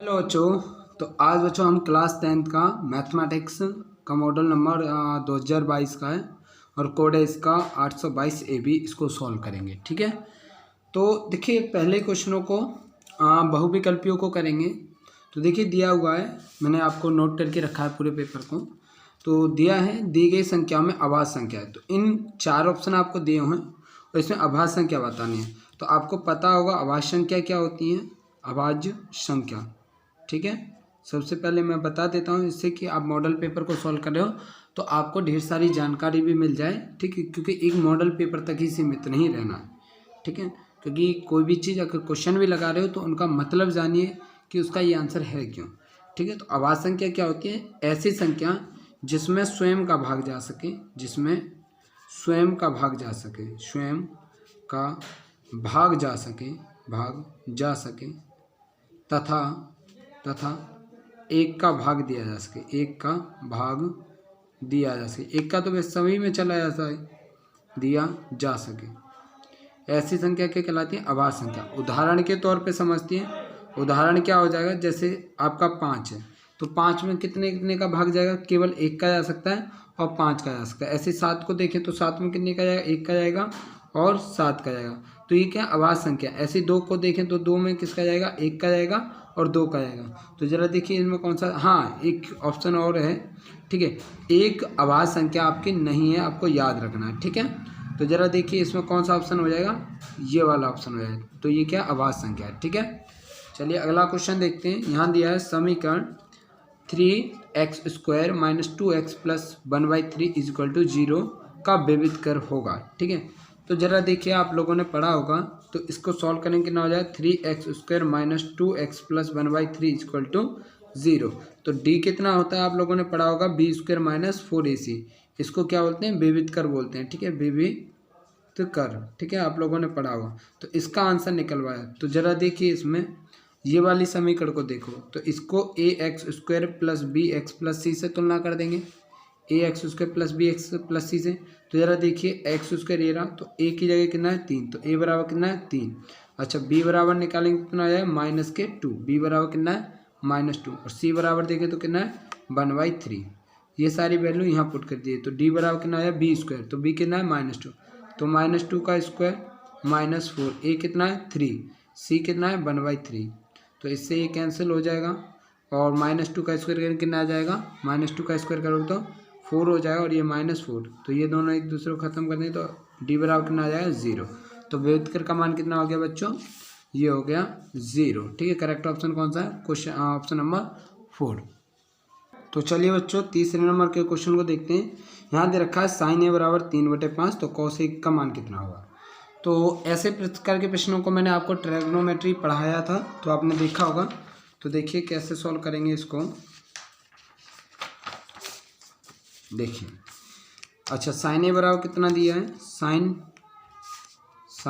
Hello बच्चों। तो आज बच्चों हम क्लास 10th का मैथमेटिक्स का मॉडल नंबर 2022 का है और कोड है इसका 822 AB। इसको सॉल्व करेंगे, ठीक है। तो देखिए पहले क्वेश्चनों को बहुविकल्पियों को करेंगे। तो देखिए दिया हुआ है, मैंने आपको नोट करके रखा है पूरे पेपर को। तो दिया है दी गई संख्या में अभाज्य संख्या है। तो इन 4 ऑप्शन आपको दिए हुए हैं और इसमें अभाज्य संख्या बतानी है। तो आपको पता होगा अभाज्य संख्या क्या होती है। अभाज्य संख्या, ठीक है। सबसे पहले मैं बता देता हूँ इससे कि आप मॉडल पेपर को सॉल्व कर रहे हो तो आपको ढेर सारी जानकारी भी मिल जाए, ठीक है। क्योंकि एक मॉडल पेपर तक ही सीमित नहीं रहना है, ठीक है। क्योंकि कोई भी चीज़ अगर क्वेश्चन भी लगा रहे हो तो उनका मतलब जानिए कि उसका ये आंसर है क्यों, ठीक है। तो अभाज्य संख्या क्या होती है? ऐसी संख्या जिसमें स्वयं का भाग जा सके, जिसमें स्वयं का भाग जा सके, स्वयं का भाग जा सके, भाग जा सके तथा तथा एक का भाग दिया जा सके, एक का भाग दिया जा सके। एक का तो वैसे सभी में चला जाता है, दिया जा सके। ऐसी संख्या क्या कहलाती है? अभाज्य संख्या। उदाहरण के तौर पे समझती हैं। उदाहरण क्या हो जाएगा? जैसे आपका 5 है तो 5 में कितने कितने का भाग जाएगा? केवल 1 का जा सकता है और 5 का जा सकता है। ऐसे 7 को देखें तो 7 में कितने का जाएगा? 1 का जाएगा और 7 का जाएगा। तो ये क्या? अभाज्य संख्या। ऐसे 2 को देखें तो 2 में किसका जाएगा? 1 का जाएगा और 2 का जाएगा। तो जरा देखिए इसमें कौन सा, हाँ एक ऑप्शन और है, ठीक है। एक अभाज्य संख्या आपकी नहीं है, आपको याद रखना है, ठीक है। तो जरा देखिए इसमें कौन सा ऑप्शन हो जाएगा? ये वाला ऑप्शन हो जाएगा। तो ये क्या? अभाज्य संख्या है, ठीक है। चलिए अगला क्वेश्चन देखते हैं। यहाँ दिया है समीकरण 3x² - 2x + 1/3 = 0 का विविध कर होगा, ठीक है। तो जरा देखिए आप लोगों ने पढ़ा होगा, तो इसको सॉल्व करेंगे कितना हो जाएगा? 3x² - 2x + 1/3 = 0। तो d कितना होता है आप लोगों ने पढ़ा होगा? b² - 4ac। इसको क्या बोलते हैं? विविध कर बोलते हैं, ठीक है। विविध कर, ठीक है, आप लोगों ने पढ़ा होगा। तो इसका आंसर निकलवाया। तो जरा देखिए इसमें ये वाली समीकरण को देखो, तो इसको ax² + bx + c से तुलना कर देंगे, ax² + bx + c से। तो जरा देखिए x² ये रहा, तो a की जगह कितना है? 3। तो a बराबर कितना है? 3। अच्छा b बराबर निकालेंगे कितना आ जाएगा? -2। b बराबर कितना है? -2। और c बराबर देखें तो कितना है? 1/3। ये सारी वैल्यू यहाँ पुट कर दिए। तो d बराबर कितना आया? b²। तो b कितना है? -2। तो -2 का स्क्वायर -4, a कितना है? 3, c कितना है? 1/3। तो इससे ये कैंसिल हो जाएगा और -2 का स्क्वायर कितना आ जाएगा? -2 का स्क्वायर करोगे तो 4 हो जाएगा और ये -4। तो ये दोनों एक दूसरे को खत्म कर दें तो d बराबर कितना आ जाएगा? 0। तो विविध कर का मान कितना हो गया बच्चों? ये हो गया 0, ठीक है। करेक्ट ऑप्शन कौन सा है? Question option number 4। तो चलिए बच्चों तीसरे नंबर के क्वेश्चन को देखते हैं। यहाँ दे रखा है sin a = 3/5, तो cos a का मान कितना होगा? तो ऐसे प्रकार के प्रश्नों को मैंने आपको ट्रिग्नोमेट्री पढ़ाया था, तो आपने देखा होगा। तो देखिए कैसे सॉल्व करेंगे इसको। देखिए अच्छा sin a बराबर कितना दिया है? sin a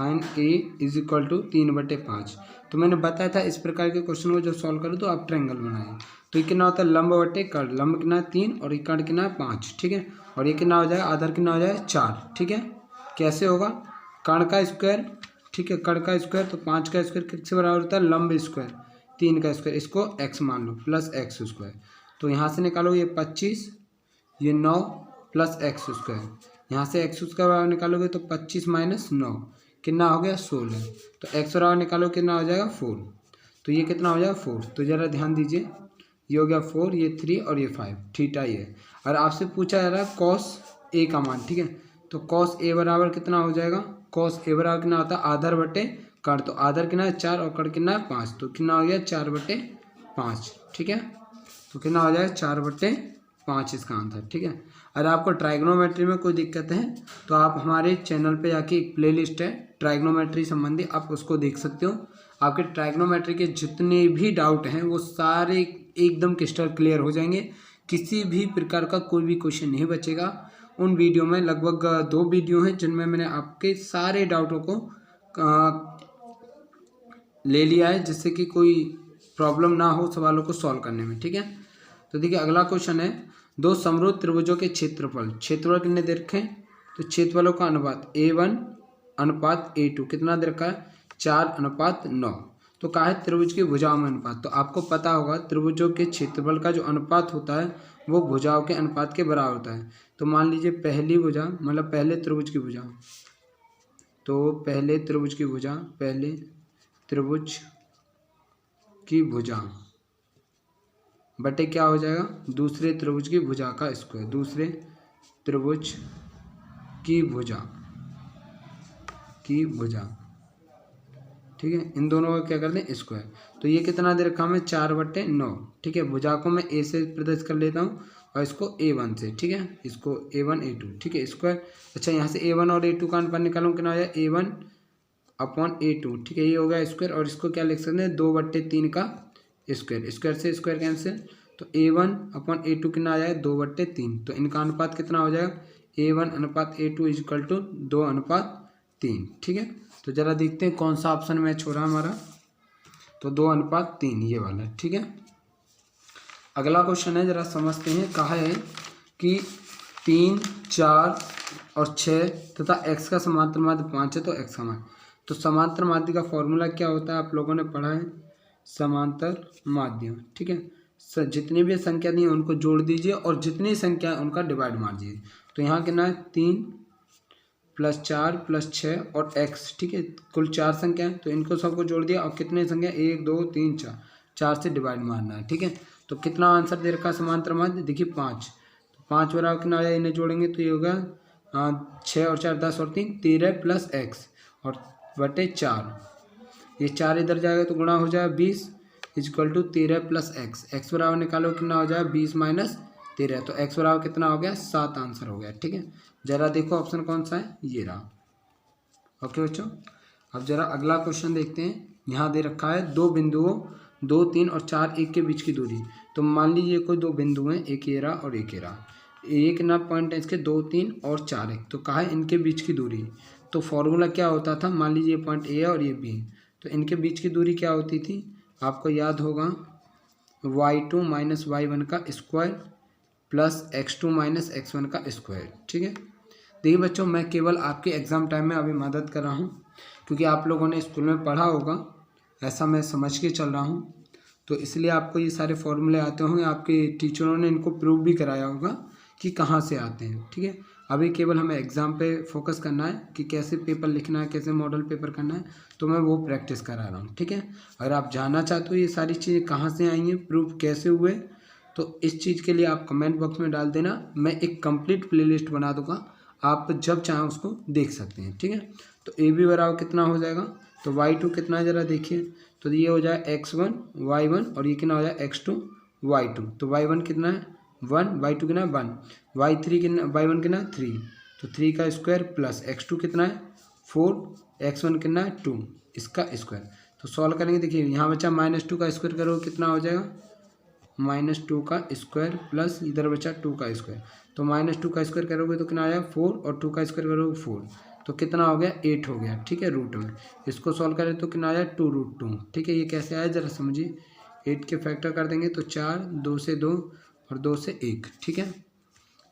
= 3/5। तो मैंने बताया था इस प्रकार के क्वेश्चन को जब सॉल्व करो तो आप ट्रायंगल बनाएं। तो ये कितना होता है? लंब बटे कर्ण। लंब कितना है? 3 और ये कर्ण कितना है? 5, ठीक है। और ये कितना हो जाएगा? आधार कितना हो जाएगा? 4, ठीक है। कैसे होगा? कर्ण का स्क्वायर, ठीक है, कर्ण का स्क्वायर। तो 5 का स्क्वायर किससे बराबर होता है? लंब स्क्वायर। 3 का स्क्वायर, इसको x मान लो, प्लस x²। तो यहाँ से निकालो ये 25, ये 9 प्लस x²। यहाँ से x² बराबर निकालोगे तो 25 - 9 कितना हो गया? 16। तो x बराबर निकालो कितना हो जाएगा? 4। तो ये कितना हो जाएगा? 4। तो ज़रा ध्यान दीजिए, ये हो गया 4, ये 3 और ये 5, थीटा ये है। और आपसे पूछा जा रहा है cos a का मान, ठीक है। तो cos a बराबर कितना हो जाएगा? cos a बराबर कितना होता है? आधार बटे कर्ण। तो आधार कितना है? 4 और कर्ण कितना है? 5। तो कितना हो गया? 4/5, ठीक है। तो कितना हो जाएगा? 4/5 इसका आंसर, ठीक है। अगर आपको ट्राइग्नोमेट्री में कोई दिक्कत है तो आप हमारे चैनल पे जाके एक प्लेलिस्ट है ट्राइग्नोमेट्री संबंधी, आप उसको देख सकते हो। आपके ट्राइग्नोमेट्री के जितने भी डाउट हैं वो सारे एकदम क्रिस्टल क्लियर हो जाएंगे। किसी भी प्रकार का कोई भी क्वेश्चन नहीं बचेगा। उन वीडियो में लगभग 2 वीडियो हैं जिनमें मैंने आपके सारे डाउटों को ले लिया है, जिससे कि कोई प्रॉब्लम ना हो सवालों को सॉल्व करने में, ठीक है। तो देखिए अगला क्वेश्चन है, 2 समरूप त्रिभुजों के क्षेत्रफल कितने दे रखे हैं? तो क्षेत्रफलों का अनुपात A1 अनुपात A2 कितना दे रखा है? 4:9। तो कहा है त्रिभुज की भुजाओं में अनुपात। तो आपको पता होगा त्रिभुजों के क्षेत्रफल का जो अनुपात होता है वो भुजाओं के अनुपात के बराबर होता है। तो मान लीजिए पहली भुजा मतलब पहले त्रिभुज की भुजा, तो पहले त्रिभुज की भुजा, पहले त्रिभुज की भुजा बटे क्या हो जाएगा, दूसरे त्रिभुज की भुजा का स्क्वायर, दूसरे त्रिभुज की भुजा ठीक है। इन दोनों का क्या करते हैं स्क्वायर। तो ये कितना दे रखा हमें 4/9। ठीक है, भुजा को मैं ए से प्रदर्शित कर लेता हूँ और इसको A1 से, ठीक है, इसको A1 A2, ठीक है, स्क्वायर। अच्छा, यहाँ से A1 और A2 का अनुपात निकालूँ, कितना हो जाए A1/A2, ठीक है, ये हो गया स्क्वायर। और इसको क्या लिख सकते हैं 2/3 का स्क्वायर, स्क्वायर से स्क्वायर कैंसिल, तो A1/A2 कितना आ जाएगा 2/3। तो इनका अनुपात कितना हो जाएगा A1/A2 = 2/3, ठीक है। तो जरा देखते हैं कौन सा ऑप्शन मैच हो रहा है हमारा। तो 2/3 ये वाला, ठीक है। अगला क्वेश्चन है, जरा समझते हैं। कहा है कि 3, 4 और 6 तथा x का समांतर माध्य 5 है, तो x का मान। तो समांतर माध्य का फॉर्मूला क्या होता है, आप लोगों ने पढ़ा है, समांतर माध्य, ठीक है। जितनी भी संख्या दी है उनको जोड़ दीजिए और जितनी संख्या है उनका डिवाइड मार दीजिए। तो यहाँ कितना है 3 + 4 + 6 और x, ठीक है, कुल 4 संख्या है। तो इनको सबको जोड़ दिया और कितने संख्या 1 2 3 4, 4 से डिवाइड मारना है, ठीक है। तो कितना आंसर दे रखा है समांतर माध्य, देखिए 5। तो 5 बराबर कितना आया, इन्हें जोड़ेंगे तो ये होगा 6 और 4 10 और 3 13 + x और बटे 4। ये 4 इधर जाएगा तो गुणा हो जाएगा 20 = 13 + x। x बराबर निकालो कितना हो जाएगा 20 - 13। तो x बराबर कितना हो गया 7 आंसर हो गया, ठीक है। जरा देखो ऑप्शन कौन सा है, ये रहा। ओके बच्चों, अब जरा अगला क्वेश्चन देखते हैं। यहाँ दे रखा है 2 बिंदुओं 2 3 और 4 1 के बीच की दूरी। तो मान लीजिए कोई 2 बिंदु हैं, एक ये रहा और एक ये रहा। एक ना पॉइंट है इसके 2 3 और 4 1। तो कहा है इनके बीच की दूरी। तो फॉर्मूला क्या होता था, मान लीजिए ये पॉइंट ए है और ये बी है, तो इनके बीच की दूरी क्या होती थी, आपको याद होगा y2 - y1 का स्क्वायर प्लस x2 - x1 का स्क्वायर, ठीक है। देखिए बच्चों, मैं केवल आपके एग्ज़ाम टाइम में अभी मदद कर रहा हूँ, क्योंकि आप लोगों ने स्कूल में पढ़ा होगा, ऐसा मैं समझ के चल रहा हूँ। तो इसलिए आपको ये सारे फॉर्मूले आते होंगे, आपके टीचरों ने इनको प्रूव भी कराया होगा कि कहाँ से आते हैं, ठीक है। अभी केवल हमें एग्ज़ाम पे फोकस करना है कि कैसे पेपर लिखना है, कैसे मॉडल पेपर करना है, तो मैं वो प्रैक्टिस करा रहा हूँ, ठीक है। अगर आप जानना चाहते हो ये सारी चीज़ें कहाँ से आई हैं, प्रूफ कैसे हुए, तो इस चीज़ के लिए आप कमेंट बॉक्स में डाल देना, मैं एक कंप्लीट प्लेलिस्ट बना दूंगा, आप जब चाहें उसको देख सकते हैं, ठीक है। तो ए बी बराबर कितना हो जाएगा, तो y2 कितना है जरा देखिए, तो ये हो जाए x1 y1 और ये कितना हो जाए x2 y2। तो y1 कितना है 1, y2 कितना है 1, y3 कितना, y1 कितना है 3, तो 3 का स्क्वायर प्लस x2 कितना है 4, x1 कितना है 2, इसका स्क्वायर। तो सॉल्व करेंगे, देखिए यहाँ बचा -2 का स्क्वायर करो कितना हो जाएगा -2 का स्क्वायर प्लस इधर बचा 2 का स्क्वायर। तो -2 का स्क्वायर करोगे तो कितना आया 4 और 2 का स्क्वायर करोगे 4, तो कितना हो गया 8 हो गया, ठीक है, रूट में। इसको सॉल्व करें तो कितना आया 2√2, ठीक है। ये कैसे आया जरा समझिए, 8 के फैक्टर कर देंगे तो 4, 2 से 2 और 2 से 1, ठीक है।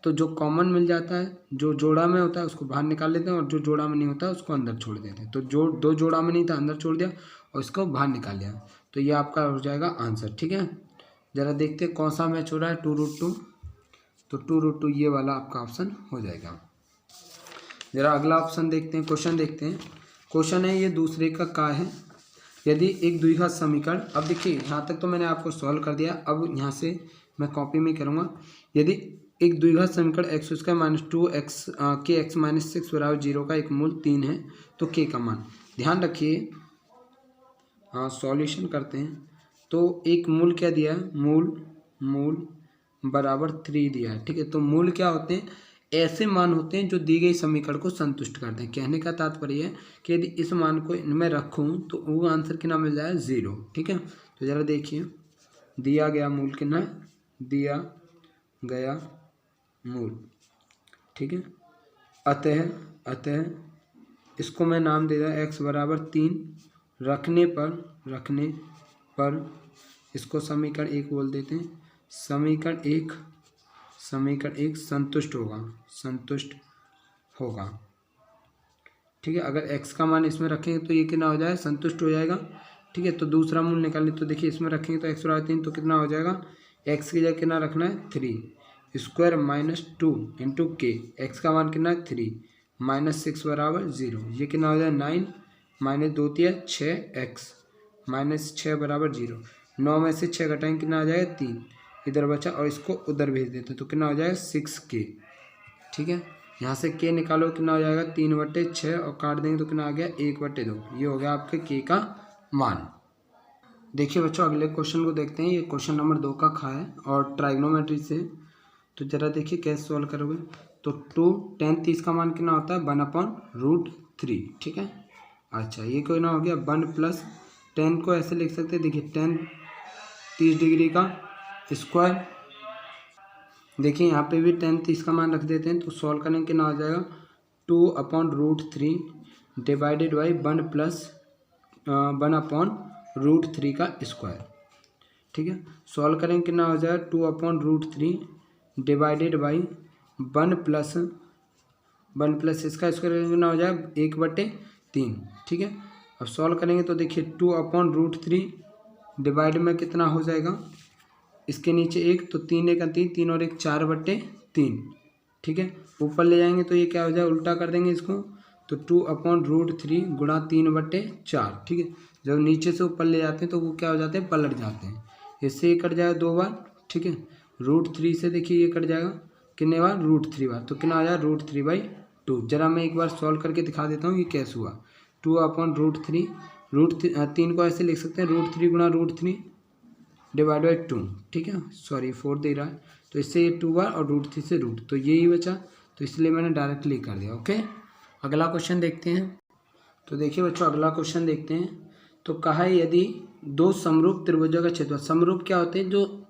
तो जो कॉमन मिल जाता है, जो जोड़ा में होता है उसको बाहर निकाल लेते हैं और जो जोड़ा में नहीं होता है उसको अंदर छोड़ देते हैं। तो जो 2 जोड़ा में नहीं था अंदर छोड़ दिया और इसको बाहर निकाल लिया, तो ये आपका हो जाएगा आंसर, ठीक है। ज़रा देखते हैं कौन सा मैच हो रहा है 2√2। तो 2√2 ये वाला आपका ऑप्शन हो जाएगा। ज़रा अगला ऑप्शन देखते हैं, क्वेश्चन देखते हैं। क्वेश्चन है ये दूसरे का है, यदि एक द्विघात समीकरण, अब देखिए यहाँ तक तो मैंने आपको सॉल्व कर दिया, अब यहाँ से मैं कॉपी में करूँगा। यदि एक द्विघात समीकरण x² - 2x के x - 6 = 0 का एक मूल 3 है, तो k का मान, ध्यान रखिए, हाँ सॉल्यूशन करते हैं। तो एक मूल क्या दिया है, मूल बराबर 3 दिया है, ठीक है। तो मूल क्या होते हैं, ऐसे मान होते हैं जो दी गई समीकरण को संतुष्ट करते हैं। कहने का तात्पर्य है कि यदि इस मान को इनमें रखूं तो वो आंसर कितना मिल जाए 0, ठीक है। तो ज़रा देखिए, दिया गया मूल कितना है, दिया गया मूल, ठीक है। अतः इसको मैं नाम दे रहा x = 3, रखने पर इसको समीकरण 1 बोल देते हैं। समीकरण एक संतुष्ट होगा, ठीक है। अगर x का मान इसमें रखेंगे तो ये कितना हो जाए संतुष्ट हो जाएगा। ठीक है। तो दूसरा मूल निकालने, तो देखिए इसमें रखेंगे तो x बराबर 3, तो कितना हो जाएगा, x की जगह कितना रखना है 3 स्क्वायर माइनस 2 इंटू के, एक्स का मान कितना है 3 माइनस 6 बराबर 0, ये कितना हो जाए 9 माइनस 2 3 6 x माइनस 6 बराबर 0। 9 में से 6 घटाएंगे कितना आ जाएगा 3, इधर बचा और इसको उधर भेज देते तो कितना हो जाएगा 6k। ठीक है, यहाँ से k निकालो कितना हो जाएगा 3/6 और काट देंगे तो कितना आ गया 1/2, ये हो गया आपके k का मान। देखिए बच्चों अगले क्वेश्चन को देखते हैं, ये क्वेश्चन नंबर 2 का खा है और ट्राइग्नोमेट्री से, तो जरा देखिए कैसे सॉल्व करोगे। तो 2 tan 30 का मान कितना होता है 1/√3। ठीक है, अच्छा ये कोई ना हो गया 1 प्लस tan को ऐसे लिख सकते हैं, देखिए tan 30 डिग्री का स्क्वायर, देखिए यहाँ पे भी tan 30 का मान रख देते हैं, तो सॉल्व करेंगे कितना हो जाएगा 2/√3 डिवाइडेड बाई 1 प्लस 1/√3 का स्क्वायर। ठीक है, सॉल्व करेंगे कितना हो जाएगा 2/√3 डिवाइडेड बाई 1 प्लस इसका स्क्वायर कितना हो जाएगा 1/3। ठीक है, अब सॉल्व करेंगे तो देखिए 2/√3 डिवाइड में कितना हो जाएगा, इसके नीचे 1 तो 3 1 3, 3 और 1 4/3। ठीक है, ऊपर ले जाएंगे तो ये क्या हो जाएगा, उल्टा कर देंगे इसको, तो 2/√3 गुणा 3/4। ठीक है, जब नीचे से ऊपर ले जाते हैं तो वो क्या हो जाते हैं, पलट जाते हैं, इससे ये कट जाएगा 2 बार। ठीक है, √3 से देखिए ये कट जाएगा कितने बार, √3 बार, तो कितना आ जाएगा √3/2। जरा मैं एक बार सॉल्व करके दिखा देता हूँ ये कैसे हुआ। 2/√3 3 को ऐसे लिख सकते हैं √3 गुणा √3 डिवाइड बाई 2। ठीक है, सॉरी 4 दे रहा है, तो इससे ये 2 बार और √3 से तो यही बचा, तो इसलिए मैंने डायरेक्टली कर दिया। ओके, अगला क्वेश्चन देखते हैं। तो देखिए बच्चों अगला क्वेश्चन देखते हैं, तो कहा है यदि दो समरूप त्रिभुजों का क्षेत्रफल, समरूप क्या होते हैं, जो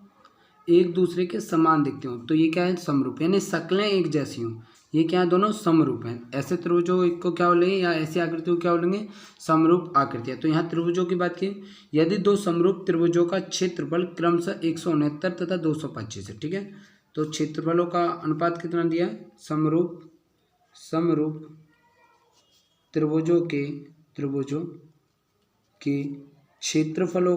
एक दूसरे के समान दिखते हो, तो ये क्या है समरूप, यानी शक्लें एक जैसी हों, ये क्या है दोनों समरूप हैं। ऐसे त्रिभुजों को क्या बोलेंगे, या ऐसी आकृति को क्या बोलेंगे, समरूप आकृतियाँ। तो यहाँ त्रिभुजों की बात की, यदि दो समरूप त्रिभुजों का क्षेत्रफल क्रमशः 169 तथा 225 है। ठीक है, तो क्षेत्रफलों का अनुपात कितना दिया है, समरूप त्रिभुजों के क्षेत्रफलों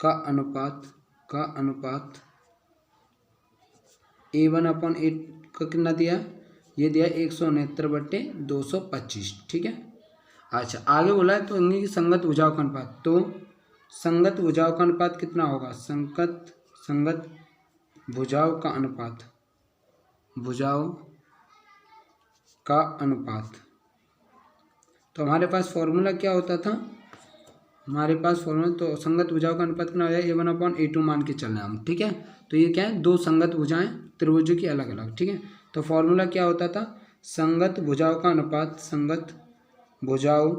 का अनुपात A1/8 का कितना दिया, ये दिया 169/225। ठीक है, अच्छा आगे बोला है तो इनकी संगत भुजाओं का अनुपात, तो संगत भुजाओं का अनुपात कितना होगा, संगत भुजाओं का अनुपात, तो हमारे पास फॉर्मूला क्या होता था, तो संगत भुजाओं का अनुपात कितना हो जाएगा A1/A2 मान के चलना हम। ठीक है, तो ये क्या है, दो संगत भुजाएं त्रिभुजों की अलग अलग। ठीक है, तो फॉर्मूला क्या होता था, संगत भुजाओं का अनुपात, संगत भुजाओं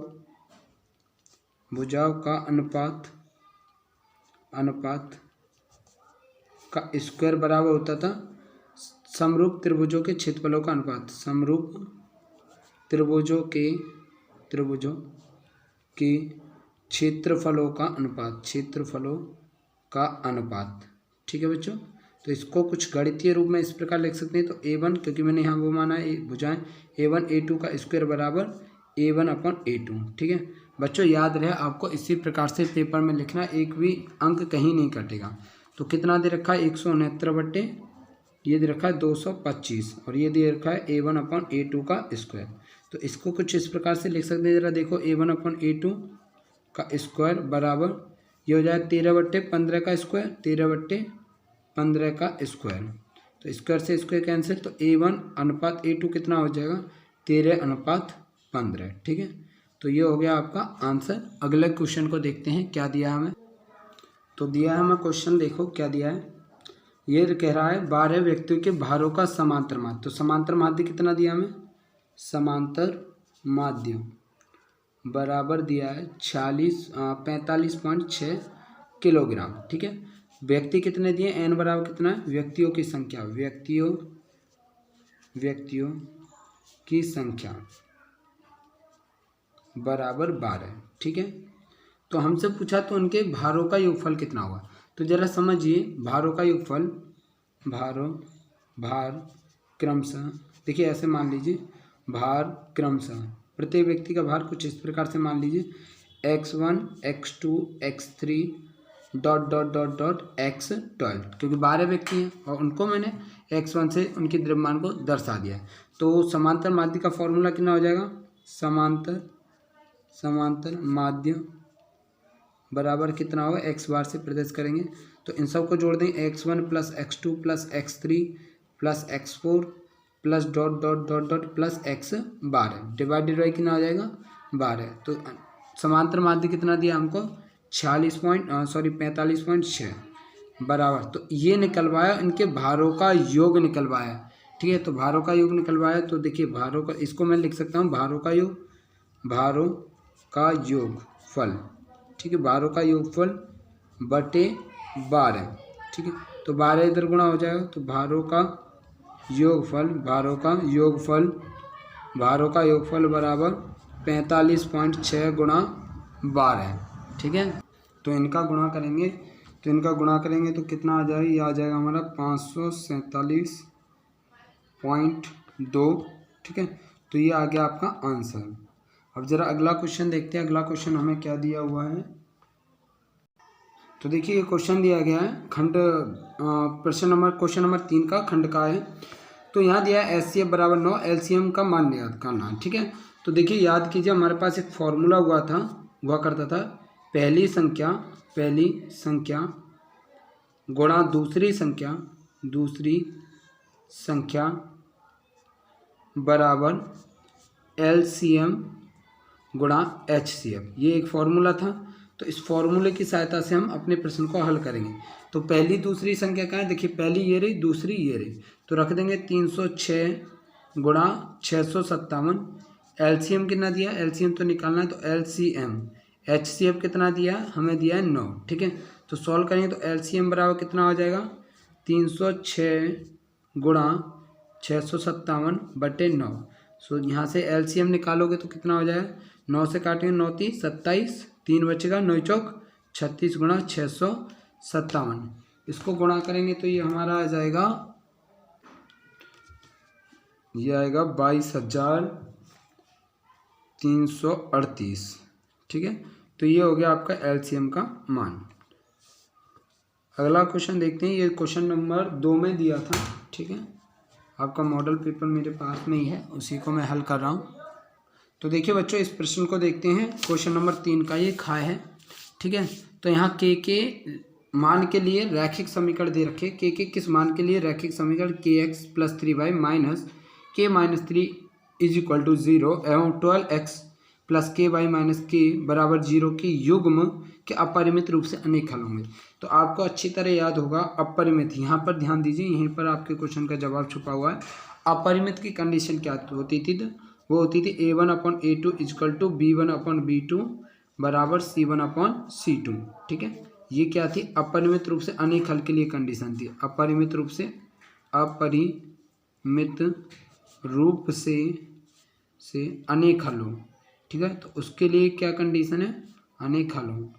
का अनुपात का स्क्वायर बराबर होता था समरूप त्रिभुजों के क्षेत्रफलों का अनुपात, समरूप त्रिभुजों के क्षेत्रफलों का अनुपात। ठीक है बच्चों, तो इसको कुछ गणितीय रूप में इस प्रकार लिख सकते हैं, तो A1 क्योंकि मैंने यहाँ वो माना है भुजाएं, A1A2 का स्क्वायर बराबर A1/A2। ठीक है बच्चों, याद रहे आपको इसी प्रकार से पेपर में लिखना, एक भी अंक कहीं नहीं कटेगा। तो कितना दे रखा है 169 ये दे रखा है 225 और ये दे रखा है A1/A2 का स्क्वायर, तो इसको कुछ इस प्रकार से लिख सकते हैं। जरा देखो A1/A2 का स्क्वायर बराबर ये हो जाए 13/15 का स्क्वायर, 13/15 का स्क्वायर, तो स्क्वायर से स्क्वायर कैंसिल, तो A1/A2 कितना हो जाएगा 13/15। ठीक है, तो ये हो गया आपका आंसर। अगले क्वेश्चन को देखते हैं क्या दिया हमें, तो दिया है हमें क्वेश्चन, देखो क्या दिया है, ये कह रहा है 12 व्यक्तियों के भारों का समांतर माध्य, तो समांतर माध्य कितना दिया हमें, समांतर माध्य बराबर दिया है 45.6 किलोग्राम। ठीक है, व्यक्ति कितने दिए, n बराबर कितना है, व्यक्तियों की संख्या बराबर 12। ठीक है, तो हमसे पूछा तो उनके भारों का योगफल कितना होगा, तो जरा समझिए भारों का योगफल, भार क्रमशः, देखिए ऐसे मान लीजिए भार क्रमशः प्रत्येक व्यक्ति का भार कुछ इस प्रकार से मान लीजिए x1 x2 x3 dot dot dot dot x12, क्योंकि 12 व्यक्ति हैं और उनको मैंने x1 से उनके द्रव्यमान को दर्शा दिया है। तो समांतर माध्य का फॉर्मूला कितना हो जाएगा, समांतर माध्य बराबर कितना होगा, x बार से प्रदर्शित करेंगे तो इन सब को जोड़ देंगे, x1 plus x2 plus x3 plus x4 plus dot dot dot dot plus x12 divided by कितना हो जाएगा 12। तो समांतर माध्य कितना दिया हमको 45.6 बराबर, तो ये निकलवाया इनके भारों का योग निकलवाया, ठीक है। तो भारों का योग निकलवाया तो देखिए भारों का, इसको मैं लिख सकता हूँ भारों का योगफल, ठीक है, भारों का योगफल बटे 12, ठीक है। तो 12 इधर गुणा हो जाएगा तो भारों का योगफल बराबर 45.6 गुणा 12, ठीक है। तो इनका गुणा करेंगे तो कितना आ जाएगा, ये आ जाएगा हमारा 547.2, ठीक है। तो ये आ गया आपका आंसर। अब जरा अगला क्वेश्चन देखते हैं, अगला क्वेश्चन हमें क्या दिया हुआ है। तो देखिए ये क्वेश्चन दिया गया है क्वेश्चन नंबर 3 का खंड का है। तो यहाँ दिया है HCF बराबर 9, LCM का मान याद करना, ठीक है। तो देखिए याद कीजिए, हमारे पास एक फॉर्मूला हुआ करता था, पहली संख्या गुणा दूसरी संख्या बराबर LCM गुणा HCF, ये एक फॉर्मूला था। तो इस फॉर्मूले की सहायता से हम अपने प्रश्न को हल करेंगे। तो पहली दूसरी संख्या क्या है, देखिए पहली ये रही, दूसरी ये रही, तो रख देंगे 306 गुणा 657। LCM कितना दिया, LCM तो निकालना है, तो LCM HCF कितना दिया, हमें दिया है 9, ठीक है। तो सॉल्व करेंगे तो LCM बराबर कितना हो जाएगा, 306 गुणा 657 बटे 9। सो यहाँ से LCM निकालोगे तो कितना हो जाएगा, 9 से काटेंगे 9 3 27, 3 बचेगा, 9 चौक 36 गुणा 657, इसको गुणा करेंगे तो ये हमारा आ जाएगा, ये आएगा 22,338, ठीक है। तो ये हो गया आपका LCM का मान। अगला क्वेश्चन देखते हैं, ये क्वेश्चन नंबर 2 में दिया था, ठीक है। आपका मॉडल पेपर मेरे पास में ही है, उसी को मैं हल कर रहा हूँ। तो देखिए बच्चों इस प्रश्न को देखते हैं, क्वेश्चन नंबर 3 का ये खा है, ठीक है। तो यहाँ के मान के लिए रैखिक समीकरण दे रखे, के किस मान के लिए रैखिक समीकरण kx plus 3y minus k minus 3 is equal to 0 एवं 12x प्लस के वाई माइनस के बराबर 0 के युग्म के अपरिमित रूप से अनेक हल होंगे। तो आपको अच्छी तरह याद होगा अपरिमित, यहाँ पर ध्यान दीजिए, यहीं पर आपके क्वेश्चन का जवाब छुपा हुआ है। अपरिमित की कंडीशन क्या होती थी, वो होती थी a1/a2 इजकल टू b1/b2 बराबर c1/c2, ठीक है। ये क्या थी, अपरिमित रूप से अनेक हल के लिए कंडीशन थी, अपरिमित रूप से अनेक हल हो, ठीक है। तो उसके लिए क्या कंडीशन है, अनेक हल हो,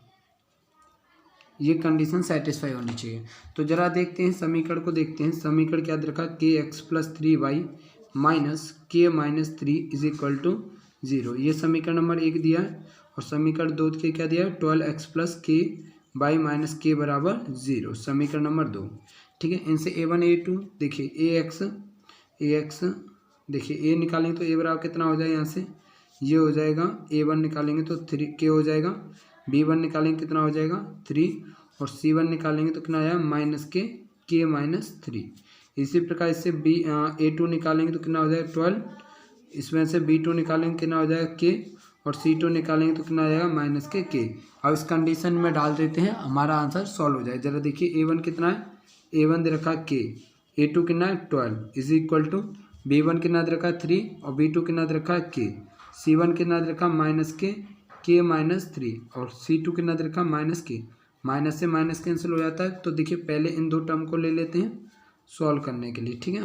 ये कंडीशन सेटिस्फाई होनी चाहिए। तो जरा देखते हैं समीकरण को, देखते हैं समीकरण क्या रखा, kx प्लस 3y माइनस के माइनस 3 इज इक्वल टू 0, ये समीकरण नंबर 1 दिया है। और समीकरण 2 के क्या दिया है, 12x प्लस के बाई माइनस के बराबर 0, समीकरण नंबर 2, ठीक है। इनसे a1 a2 देखिए ax देखिए a निकालेंगे तो a बराबर कितना हो जाएगा, यहाँ से ये हो जाएगा, a1 निकालेंगे तो 3k हो जाएगा, b1 निकालेंगे कितना हो जाएगा 3, और c1 निकालेंगे तो कितना आएगा माइनस के माइनस 3। इसी प्रकार इससे a2 निकालेंगे तो कितना हो जाएगा 12, इसमें से b2 निकालेंगे कितना हो जाएगा k, और c2 निकालेंगे तो कितना आ जाएगा माइनस के। अब इस कंडीशन में डाल देते हैं, हमारा आंसर सॉल्व हो जाए। जरा देखिए a1 कितना है, a1 दे रखा k, a2 कितना है 12 इज इक्वल टू b1 कितना दे रखा है 3, और b2 कितना दे रखा है k, c1 कितना दे रखा माइनस के माइनस 3, और c2 कितना दे रखा माइनस के। माइनस से माइनस कैंसिल हो जाता है, तो देखिए पहले इन दो टर्म को ले लेते हैं सॉल्व करने के लिए, ठीक है।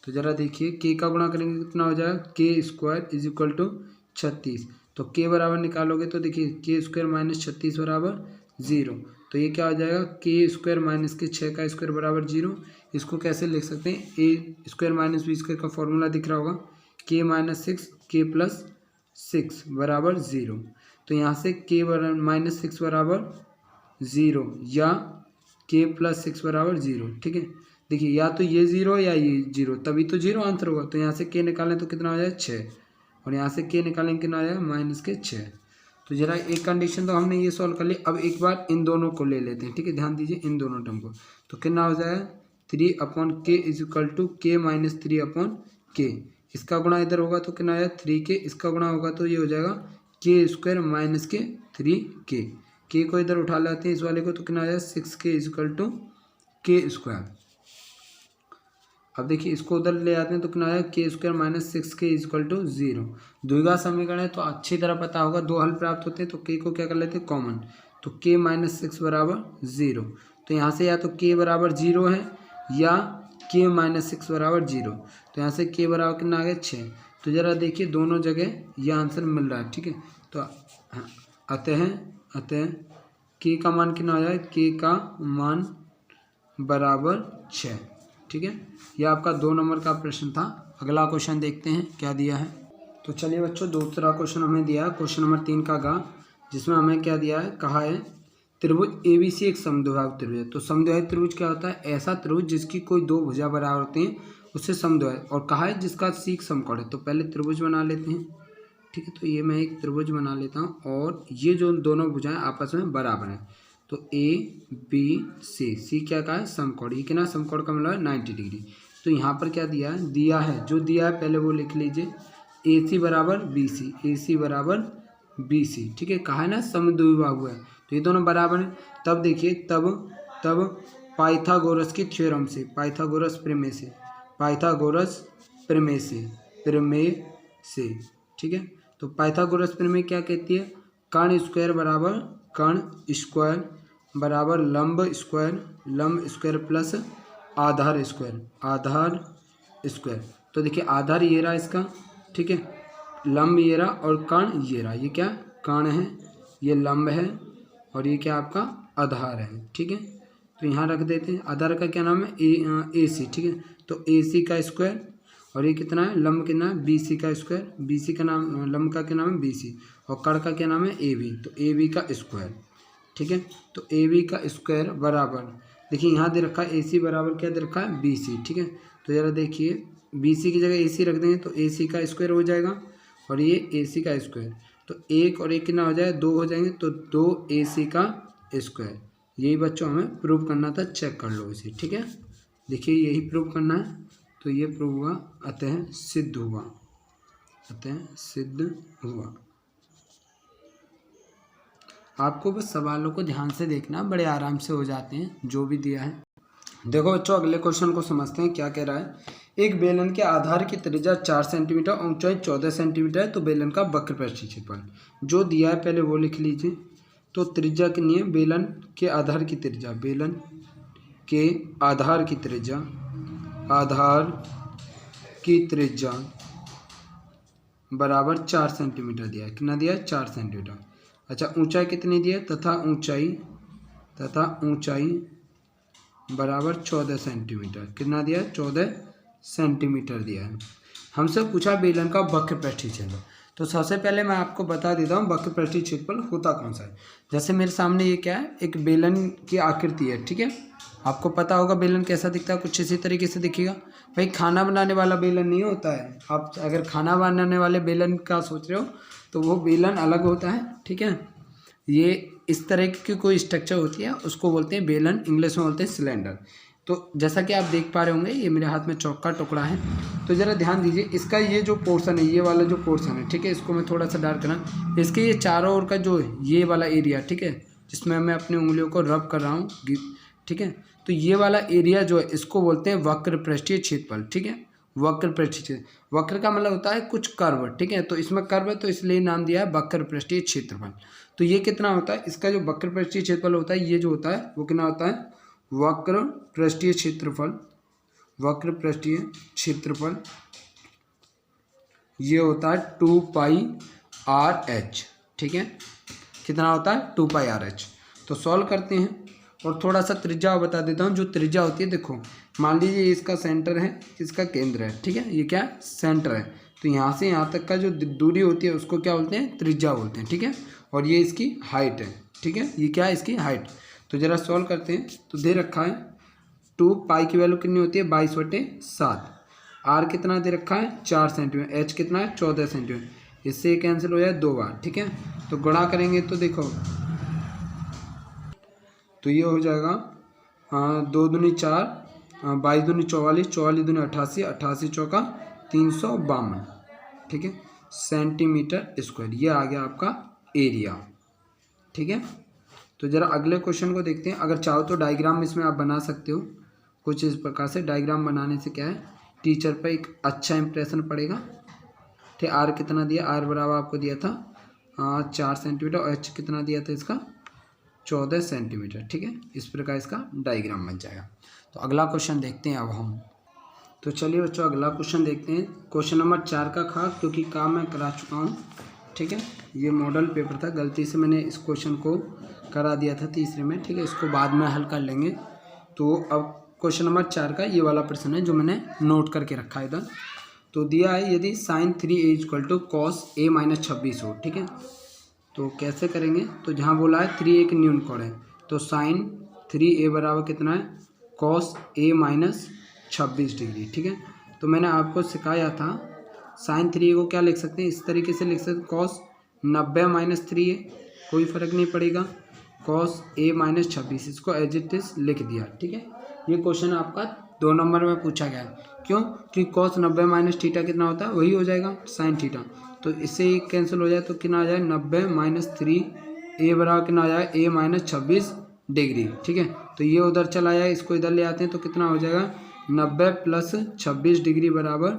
तो ज़रा देखिए के का गुणा करेंगे कितना हो जाएगा, के स्क्वायर इज इक्वल टू 36, तो के बराबर निकालोगे तो देखिए के स्क्वायर माइनस 36 बराबर 0, तो ये क्या हो जाएगा, के स्क्वायर माइनस के 6 का स्क्वायर बराबर 0। इसको कैसे लिख सकते हैं, ए स्क्वायर माइनस बी स्क्वायर का फॉर्मूला दिख रहा होगा, के माइनस 6 के प्लस 6 बराबर 0। तो यहाँ से k बराबर -6 बराबर 0 या k + 6 बराबर 0। ठीक है, देखिए या तो ये 0 या ये 0, तभी तो 0 आंसर होगा। तो यहाँ से k निकालें तो कितना हो जाएगा 6, और यहाँ से k निकालेंगे कितना आ जाएगा -6। तो जरा एक कंडीशन तो हमने ये सॉल्व कर ली। अब एक बार इन दोनों को ले लेते हैं। ठीक है, ध्यान दीजिए इन दोनों टर्म को। तो कितना हो जाएगा 3/k = k - 3/k। इसका गुणा इधर होगा तो कितना आएगा 3k, इसका गुणा होगा तो ये हो जाएगा k² - के 3k। k को इधर उठा लाते हैं इस वाले को, तो कितना आ जाएगा 6k = k²। अब देखिए इसको उधर ले आते हैं तो कितना आएगा k² - 6k = 0। द्विघात समीकरण है तो अच्छी तरह पता होगा, दो हल प्राप्त होते हैं तो k को क्या कर लेते हैं कॉमन। तो k - 6 बराबर 0। तो यहाँ से या तो k बराबर 0 है या k - 6 बराबर 0। तो यहाँ से k बराबर कितना आ गया 6। तो ज़रा देखिए दोनों जगह ये आंसर मिल रहा है। ठीक है, तो अतः k का मान कितना आ जाए, k का मान बराबर 6। ठीक है, यह आपका 2 नंबर का प्रश्न था। अगला क्वेश्चन देखते हैं क्या दिया है। तो चलिए बच्चों, दूसरा क्वेश्चन हमें दिया है क्वेश्चन नंबर 3 का गा, जिसमें हमें क्या दिया है, कहा है त्रिभुज ABC एक समद्विबाहु त्रिभुज है। तो समद्विबाहु त्रिभुज क्या होता है, ऐसा त्रिभुज जिसकी कोई दो भुजा बराबर होती हैं उससे समद्विबाहु, और कहा है जिसका सीक समकोण है। तो पहले त्रिभुज बना लेते हैं। ठीक है, तो ये मैं एक त्रिभुज बना लेता हूँ और ये जो दोनों भुजाएं आपस में बराबर हैं। तो ABC क्या कहा है समकोण, ये कितना समकोण का मतलब है 90 डिग्री। तो यहाँ पर क्या दिया है, जो दिया है पहले वो लिख लीजिए, AC बराबर BC। ठीक है, कहा है ना समद्विबाहु है, तो ये दोनों बराबर हैं। तब देखिए तब पाइथागोरस की थ्योरम से, पाइथागोरस प्रमेय से। ठीक है, तो पाइथागोरस प्रमेय क्या कहती है, कर्ण स्क्वायर बराबर लंब स्क्वायर प्लस आधार स्क्वायर। तो देखिए आधार ये रहा इसका, ठीक है, लंब ये रहा और कर्ण ये रहा। ये क्या कर्ण है, ये लंब है और ये क्या आपका आधार है। ठीक है, तो यहाँ रख देते हैं। आधार का क्या नाम है AC। ठीक है, तो AC का स्क्वायर और ये कितना है लंब कितना है BC का स्क्वायर। BC का नाम, लंब का क्या नाम है BC, और कर्ण का क्या नाम है AB। तो AB का स्क्वायर। ठीक है, तो AB का स्क्वायर बराबर, देखिए यहाँ दे रखा है AC बराबर क्या दे रखा है BC। ठीक है, तो ज़रा देखिए BC की जगह AC रख देंगे तो AC का स्क्वायर हो जाएगा और ये AC का स्क्वायर। तो 1 और 1 कितना हो जाएगा 2 हो जाएंगे, तो 2 AC का स्क्वायर। यही बच्चों हमें प्रूव करना था, चेक कर लो इसे। ठीक है, देखिए यही प्रूव करना है, तो ये प्रूव हुआ, अतः सिद्ध हुआ। आपको बस सवालों को ध्यान से देखना, बड़े आराम से हो जाते हैं जो भी दिया है। देखो बच्चों अगले क्वेश्चन को समझते हैं क्या कह रहा है। एक बेलन के आधार की त्रिज्या 4 सेंटीमीटर और ऊंचाई 14 सेंटीमीटर है, तो बेलन का वक्र पृष्ठीय क्षेत्रफल जो दिया है पहले वो लिख लीजिए। तो त्रिज्या कितनी है, बेलन के आधार की त्रिज्या बराबर 4 सेंटीमीटर दिया है। कितना दिया है 4 सेंटीमीटर। अच्छा, ऊंचाई कितनी दी है, तथा ऊंचाई बराबर 14 सेंटीमीटर। कितना दिया है 14 सेंटीमीटर दिया है। हमसे पूछा बेलन का वक्र पृष्ठीय क्षेत्रफल। तो सबसे पहले मैं आपको बता देता हूँ वक्र पृष्ठीय क्षेत्रफल होता कौन सा है। जैसे मेरे सामने ये क्या है, एक बेलन की आकृति है। ठीक है, आपको पता होगा बेलन कैसा दिखता है, कुछ इसी तरीके से दिखेगा। भाई खाना बनाने वाला बेलन नहीं होता है। आप अगर खाना बनाने वाले बेलन का सोच रहे हो तो वो बेलन अलग होता है। ठीक है, ये इस तरह की कोई स्ट्रक्चर होती है, उसको बोलते हैं बेलन, इंग्लिश में बोलते हैं सिलेंडर। तो जैसा कि आप देख पा रहे होंगे ये मेरे हाथ में चौक का टुकड़ा है। तो ज़रा ध्यान दीजिए, इसका ये जो पोर्शन है, ये वाला जो पोर्शन है, ठीक है, इसको मैं थोड़ा सा डार्क करना, इसके ये चारों ओर का जो ये वाला एरिया, ठीक है, जिसमें मैं अपनी उंगलियों को रब कर रहा हूँ, ठीक है, तो ये वाला एरिया जो है इसको बोलते हैं वक्र पृष्ठीय क्षेत्रफल। ठीक है, वक्र पृष्ठीय क्षेत्रफल, वक्र का मतलब होता है कुछ कर्व। ठीक है, तो इसमें कर्व है तो इसलिए नाम दिया है वक्र पृष्ठीय क्षेत्रफल। तो ये कितना होता है, इसका जो वक्र पृष्ठीय क्षेत्रफल होता है, ये जो होता है वो कितना होता है, वक्र पृष्ठीय क्षेत्रफल ये होता है 2πRh। ठीक है, कितना होता है 2πRh। तो सॉल्व करते हैं और थोड़ा सा त्रिज्या बता देता हूँ। जो त्रिज्या होती है, देखो मान लीजिए इसका सेंटर है, इसका केंद्र है। ठीक है, ये क्या सेंटर है, तो यहाँ से यहाँ तक का जो दूरी होती है उसको क्या बोलते हैं, त्रिज्या बोलते हैं, ठीक है। और ये इसकी हाइट है, ठीक है, ये क्या है, इसकी हाइट। तो ज़रा सॉल्व करते हैं। तो दे रखा है 2 पाई की वैल्यू कितनी होती है, 22/7। आर कितना दे रखा है, 4 सेंटीमीटर। एच कितना है, 14 सेंटीमीटर। इससे कैंसिल हो जाए 2 बार, ठीक है। तो गुणा करेंगे तो देखो, तो ये हो जाएगा 2 दूनी 4, 22 दूनी 44, 44 दूनी 88, 88 चौका 352, ठीक है, सेंटीमीटर स्क्वायर। ये आ गया आपका एरिया, ठीक है। तो ज़रा अगले क्वेश्चन को देखते हैं। अगर चाहो तो डायग्राम इसमें आप बना सकते हो कुछ इस प्रकार से। डायग्राम बनाने से क्या है, टीचर पर एक अच्छा इंप्रेशन पड़ेगा, ठीक। आर कितना दिया, आर बराबर आपको दिया था 4 सेंटीमीटर, और एच कितना दिया था इसका, 14 सेंटीमीटर, ठीक है। इस प्रकार इसका डायग्राम बन जाएगा। तो अगला क्वेश्चन देखते हैं अब हम। तो चलिए बच्चों अगला क्वेश्चन देखते हैं। क्वेश्चन नंबर 4 का खा, क्योंकि काम मैं करा चुका हूँ, ठीक है। ये मॉडल पेपर था, गलती से मैंने इस क्वेश्चन को करा दिया था तीसरे में, ठीक है। इसको बाद में हल कर लेंगे। तो अब क्वेश्चन नंबर 4 का ये वाला प्रश्न है जो मैंने नोट करके रखा है इधर। तो दिया है यदि sin 3a = cos a - 26 हो, ठीक है। तो कैसे करेंगे, तो जहाँ बोला है 3a एक न्यून कोण है, तो sin 3a बराबर कितना है, cos a - 26 डिग्री, ठीक है। तो मैंने आपको सिखाया था sin 3a को क्या लिख सकते हैं, इस तरीके से लिख सकते हैं, cos 90 - 3a, कोई फ़र्क नहीं पड़ेगा, cos a - 26, इसको एज इट इज़ लिख दिया, ठीक है। ये क्वेश्चन आपका 2 नंबर में पूछा गया है। क्यों, कि cos 90 - थीटा कितना होता है, वही हो जाएगा sin थीटा। तो इससे ही कैंसिल हो जाए तो कितना आ जाए, 90 - 3a बराबर कितना आ जाए, a - 26 डिग्री, ठीक है। तो ये उधर चला जाए, इसको इधर ले आते हैं तो कितना हो जाएगा, 90 + 26 डिग्री बराबर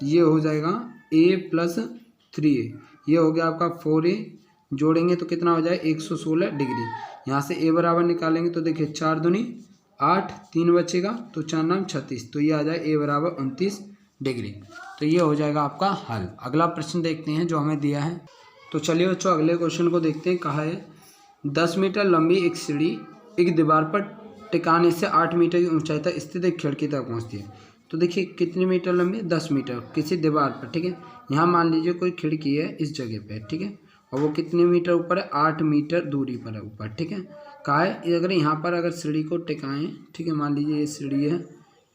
ये हो जाएगा a + 3a। ये हो गया आपका 4a, जोड़ेंगे तो कितना हो जाए, 116 डिग्री। यहाँ से a बराबर निकालेंगे तो देखिए 4 दूनी 8, 3 बचेगा, तो 4 नाम 36, तो ये आ जाए a बराबर 29 डिग्री। तो ये हो जाएगा आपका हल। अगला प्रश्न देखते हैं जो हमें दिया है। तो चलिए बच्चों अगले क्वेश्चन को देखते हैं। कहा है 10 मीटर लंबी एक सीढ़ी एक दीवार पर टिकाने से 8 मीटर की ऊंचाई तक स्थित एक खिड़की तक पहुंचती है। तो देखिए कितनी मीटर लंबी है, 10 मीटर, किसी दीवार पर, ठीक है। यहाँ मान लीजिए कोई खिड़की है इस जगह पे, ठीक है, और वो कितने मीटर ऊपर है, 8 मीटर दूरी पर है ऊपर, ठीक है। कहा है अगर यहाँ पर अगर सीढ़ी को टिकाएं, ठीक है, मान लीजिए ये सीढ़ी है,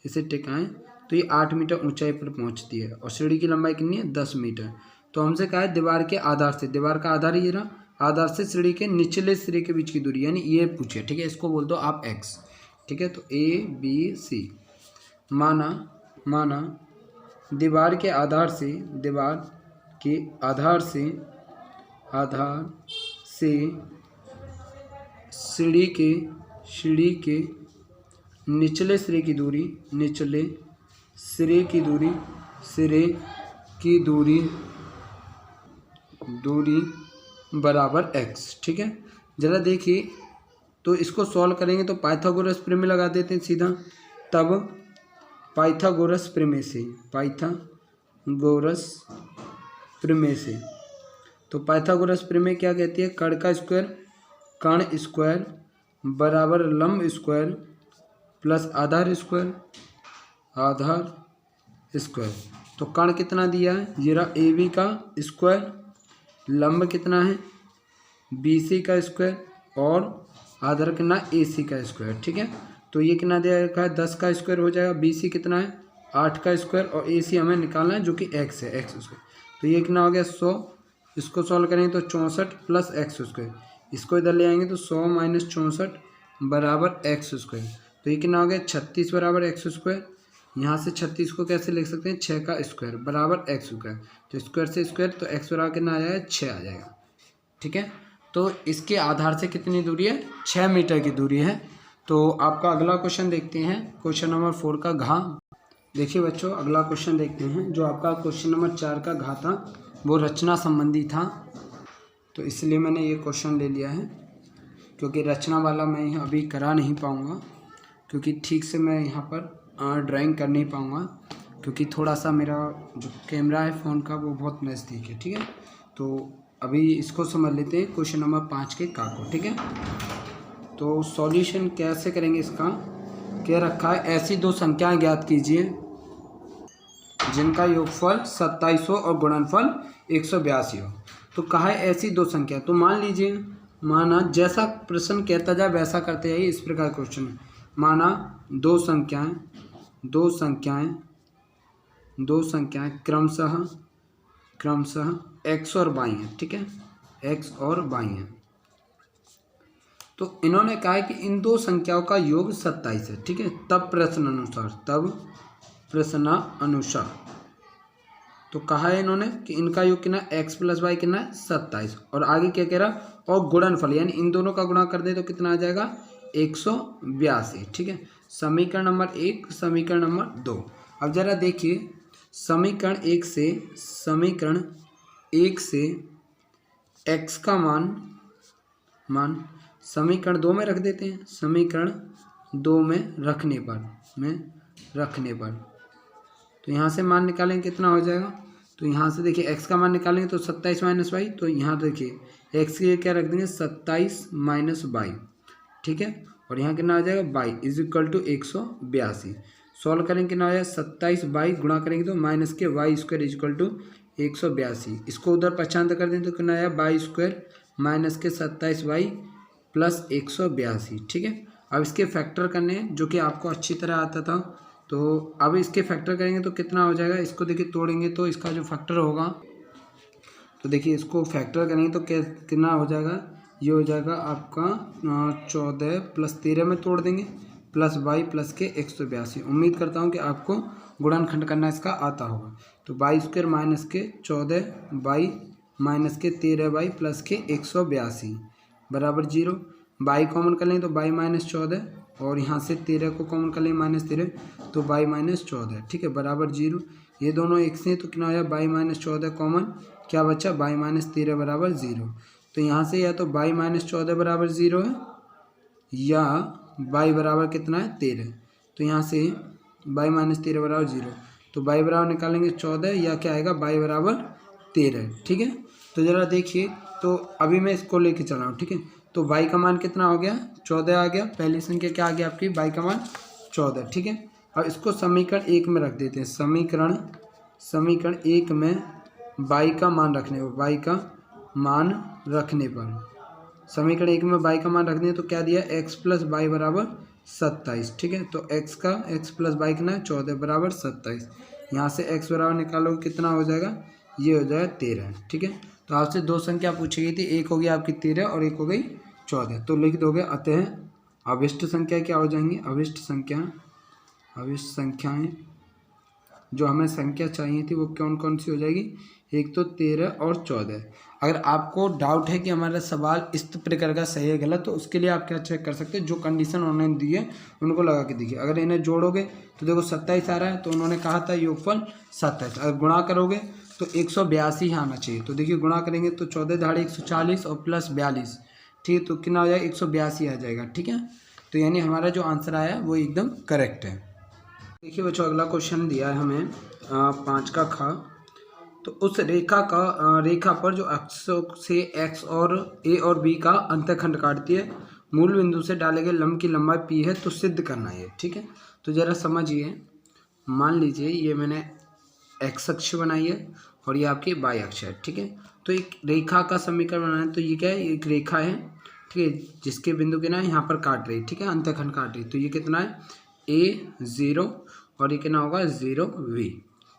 इसे टिकाएं तो ये 8 मीटर ऊंचाई पर पहुँचती है, और सीढ़ी की लंबाई कितनी है, 10 मीटर। तो हमसे कहा है दीवार के आधार से, दीवार का आधार ये रहा, आधार से सीढ़ी के निचले सिरे के बीच की दूरी, यानी ये पूछिए, ठीक है। इसको बोल दो आप x, ठीक है। तो ABC माना दीवार के आधार से सीढ़ी के निचले सिरे की दूरी बराबर x, ठीक है। ज़रा देखिए, तो इसको सॉल्व करेंगे तो पाइथागोरस प्रमेय लगा देते हैं सीधा। तब पाइथागोरस प्रमेय से तो पाइथागोरस प्रमेय क्या कहती है, कण स्क्वायर बराबर लंब स्क्वायर प्लस आधार स्क्वायर। तो कण कितना दिया है, ये रहा AB का स्क्वायर, लंब कितना है BC का स्क्वायर, और आधार कितना AC का स्क्वायर, ठीक है। तो ये कितना दिया रखा है, 10 का स्क्वायर हो जाएगा, BC कितना है 8 का स्क्वायर, और AC हमें निकालना है जो कि x है, x स्क्वायर। तो ये कितना हो गया 100, इसको सॉल्व करेंगे तो 64 + x स्क्वायर, इसको इधर ले आएंगे तो 100 - 64 बराबर x स्क्वायर। तो ये कितना हो गया 36 बराबर x स्क्वायर। यहाँ से 36 को कैसे लिख सकते हैं, 6 का स्क्वायर बराबर x स्क्वायर। तो स्क्वायर से स्क्वायर, तो x बराबर कितना आ जाएगा, 6 आ जाएगा, ठीक है। तो इसके आधार से कितनी दूरी है, 6 मीटर की दूरी है। तो आपका अगला क्वेश्चन देखते हैं, क्वेश्चन नंबर 4 का घा। देखिए बच्चों अगला क्वेश्चन देखते हैं। जो आपका क्वेश्चन नंबर 4 का घा था वो रचना संबंधी था, तो इसलिए मैंने ये क्वेश्चन ले लिया है, क्योंकि रचना वाला मैं अभी करा नहीं पाऊँगा, क्योंकि ठीक से मैं यहाँ पर ड्राइंग कर नहीं पाऊँगा, क्योंकि थोड़ा सा मेरा जो कैमरा है फ़ोन का वो बहुत नज़दीक है, ठीक है। तो अभी इसको समझ लेते हैं, क्वेश्चन नंबर 5 के का को, ठीक है। तो सॉल्यूशन कैसे करेंगे इसका, क्या रखा है, ऐसी दो संख्याएं ज्ञात कीजिए जिनका योगफल 27 हो और गुणनफल 182 हो। तो कहा है ऐसी दो संख्या, तो मान लीजिए, माना जैसा प्रश्न कहता जाए वैसा करते जाइए, इस प्रकार क्वेश्चन है। माना दो संख्याएं क्रमशः एक्स और वाई हैं, ठीक है, एक्स और वाई हैं। तो इन्होंने कहा है कि इन दो संख्याओं का योग 27 है, ठीक है। तब प्रश्न अनुसार तो कहा है इन्होंने कि इनका योग कितना, एक्स प्लस वाई कितना है 27, और आगे क्या कह रहा, और गुणनफल यानी इन दोनों का गुणा कर दे तो कितना आ जाएगा 182, ठीक है। समीकरण नंबर 1, समीकरण नंबर 2। अब जरा देखिए, समीकरण एक से एक्स का मान समीकरण 2 में रख देते हैं। समीकरण 2 में रखने पर तो यहाँ से मान निकालेंगे कितना हो जाएगा। तो यहाँ से देखिए एक्स का मान निकालेंगे तो 27 माइनस वाई, तो यहाँ देखिए एक्स के लिए क्या रख देंगे 27 माइनस वाई, ठीक है। और यहाँ कितना आ जाएगा y is equal to 182। Solve करेंगे कितना आ जाएगा 27 वाई गुणा करेंगे तो minus k y square is equal to 182। इसको उधर पहचानता कर दें तो कितना आया वाई स्क्वायर माइनस के 27 वाई प्लस 182, ठीक है। अब इसके फैक्टर करने हैं जो कि आपको अच्छी तरह आता था, तो अब इसके फैक्टर करेंगे तो कितना हो जाएगा। इसको देखिए तोड़ेंगे तो इसका जो फैक्टर होगा, तो देखिए इसको फैक्टर करेंगे तो कितना हो जाएगा, ये हो जाएगा आपका 14 प्लस 13 में तोड़ देंगे प्लस वाई प्लस के 182। उम्मीद करता हूँ कि आपको गुणनखंड करना इसका आता होगा। तो वाई स्क्वायर माइनस के 14 वाई माइनस के 13 वाई प्लस के 182 बराबर 0। वाई कॉमन कर लेंगे तो वाई माइनस 14, और यहाँ से 13 को कॉमन कर लेंगे माइनस 13 तो वाई माइनस 14, ठीक है, बराबर 0। ये दोनों एक से तो कितना हो जाए वाई माइनस 14 कॉमन, क्या बचा वाई माइनस 13 बराबर 0। तो यहाँ से या तो वाई माइनस 14 बराबर 0 है या वाई बराबर कितना है 13। तो यहाँ से वाई माइनस 13 बराबर 0, तो वाई बराबर निकालेंगे 14 या क्या आएगा वाई बराबर 13, ठीक है। तो ज़रा देखिए, तो अभी मैं इसको लेके चला हूँ, ठीक है। तो वाई का मान कितना हो गया 14 आ गया, पहली संख्या क्या आ गया आपकी वाई का मान 14, ठीक है। अब इसको समीकरण 1 में रख देते हैं। समीकरण 1 में वाई का मान रखने पर समीकरण 1 में वाई का मान रखने तो क्या दिया एक्स प्लस वाई बराबर 27, ठीक है। तो एक्स प्लस वाई कितना है 14 बराबर 27। यहाँ से एक्स बराबर निकालोगे कितना हो जाएगा, ये हो जाएगा 13, ठीक है। तो आपसे दो संख्या पूछी गई थी, एक हो गई आपकी 13 और एक हो गई 14, तो लिख दोगे। अतः अभिष्ट संख्या क्या हो जाएंगी, अभिष्ट संख्याएं जो हमें संख्या चाहिए थी वो कौन कौन सी हो जाएगी, एक तो 13 और 14। अगर आपको डाउट है कि हमारा सवाल इस प्रकार का सही है गलत, तो उसके लिए आप क्या चेक कर सकते हैं, जो कंडीशन उन्होंने दी है उनको लगा के देखिए। अगर इन्हें जोड़ोगे तो देखो 27 आ रहा है, तो उन्होंने कहा था योगफल 27। अगर गुणा करोगे तो 182 आना चाहिए। तो देखिए गुणा करेंगे तो 14 दहाड़े 140 और प्लस 42, ठीक है, तो कितना हो जाएगा 182 आ जाएगा, ठीक है। तो यानी हमारा जो आंसर आया वो एकदम करेक्ट है। देखिए बच्चों अगला क्वेश्चन दिया है हमें 5 का खा। तो उस रेखा पर जो अक्षों से एक्स और ए और बी का अंतःखंड काटती है, मूल बिंदु से डाले गए लंब की लंबाई पी है, तो सिद्ध करना है, ठीक है। तो ज़रा समझिए, मान लीजिए ये मैंने एक्स अक्ष बनाई है और ये आपकी वाई अक्ष है, ठीक है। तो एक रेखा का समीकरण बनाना है, तो ये क्या है, एक रेखा है, ठीक है, जिसके बिंदु कितना है यहाँ पर काट रही, ठीक है, अंतःखंड काट रही। तो ये कितना है A0 और ये कितना होगा 0V,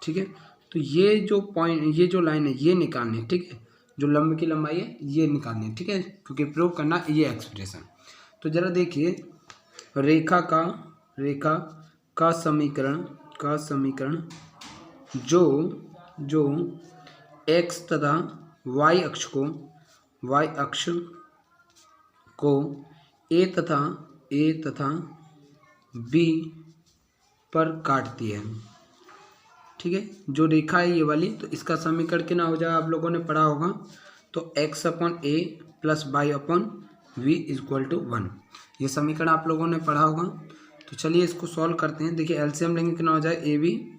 ठीक है। तो ये जो पॉइंट, ये जो लाइन है ये निकालनी है, ठीक है, जो लंब की लंबाई है ये निकालनी है, ठीक है, क्योंकि प्रूव करना ये एक्सप्रेशन। तो ज़रा देखिए रेखा का समीकरण जो एक्स तथा वाई अक्ष को ए तथा बी पर काटती है, ठीक है। जो रेखा है ये वाली, तो इसका समीकरण कितना हो जाएगा, आप लोगों ने पढ़ा होगा। तो x upon a plus y upon b is equal to 1, ये समीकरण आप लोगों ने पढ़ा होगा। तो चलिए इसको सॉल्व करते हैं। देखिए एलसीएम लेंगे कितना हो जाए ए बी,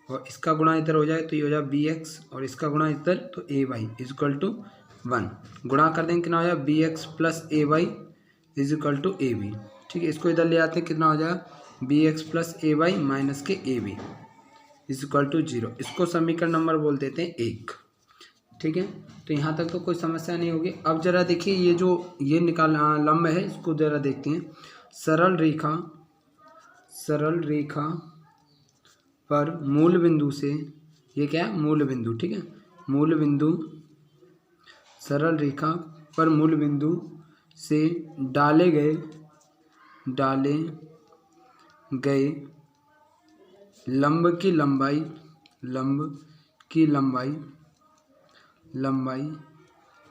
और इसका गुणा इधर हो जाए तो ये हो जाए बी एक्स, और इसका गुणा इधर तो a y is equal to 1। गुणा कर देंगे कितना हो जाए b x plus a y is equal to a b, ठीक है। इसको इधर ले आते हैं कितना हो जाएगा b x plus a y minus k a b, is equal to 0, इसको समीकरण नंबर बोल देते हैं 1। ठीक है, तो यहाँ तक तो कोई समस्या नहीं होगी। अब जरा देखिए ये जो ये लंब है इसको जरा देखते हैं। सरल रेखा पर मूल बिंदु से, ये क्या है, मूल बिंदु, ठीक है, मूल बिंदु, सरल रेखा पर मूल बिंदु से डाले गए लंब की लंबाई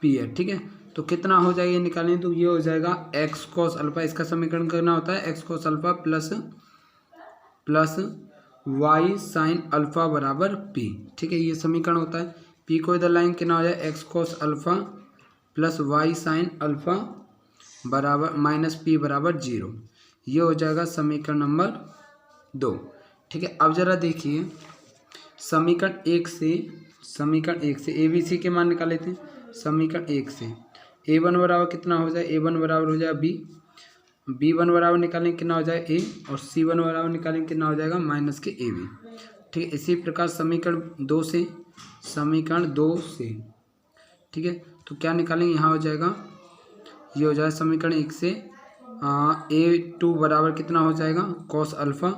पी है। ठीक है, तो कितना हो जाएगा ये निकालें तो ये हो जाएगा एक्स कॉस अल्फा, इसका समीकरण करना होता है x cos alpha plus y sine alpha बराबर पी। ठीक है, ये समीकरण होता है। पी को इधर लाइन कितना हो जाए, x cos alpha plus y sine alpha बराबर माइनस पी बराबर 0। ये हो जाएगा समीकरण नंबर 2। ठीक है, अब जरा देखिए समीकरण एक से ए बी सी के मान निकाल लेते हैं। समीकरण 1 से a1 बराबर कितना हो जाए, a1 बराबर हो जाए b1 बराबर निकालेंगे कितना हो जाए a, और c1 बराबर निकालेंगे कितना हो जाएगा माइनस के ab। ठीक है, इसी प्रकार समीकरण 2 से ठीक है, तो क्या निकालेंगे, यहाँ हो जाएगा, ये हो जाएगा समीकरण 1 से a2 बराबर कितना हो जाएगा कॉस अल्फ़ा,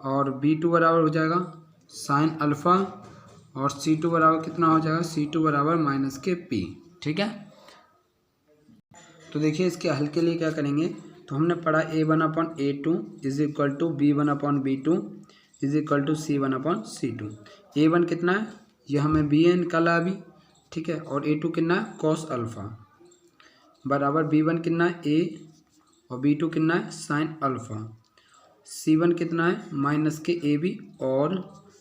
और b2 बराबर हो जाएगा साइन अल्फ़ा, और c2 बराबर कितना हो जाएगा, c2 बराबर माइनस के p। ठीक है, तो देखिए इसके हल के लिए क्या करेंगे, तो हमने पढ़ा a1/a2 is equal to b1/b2 is equal to c1/c2। a1 कितना है, यह हमें b है निकाला अभी। ठीक है, और a2 कितना है कॉस अल्फ़ा बराबर b1 कितना है a, और b2 कितना है साइन अल्फ़ा, c1 कितना है माइनस के ab, और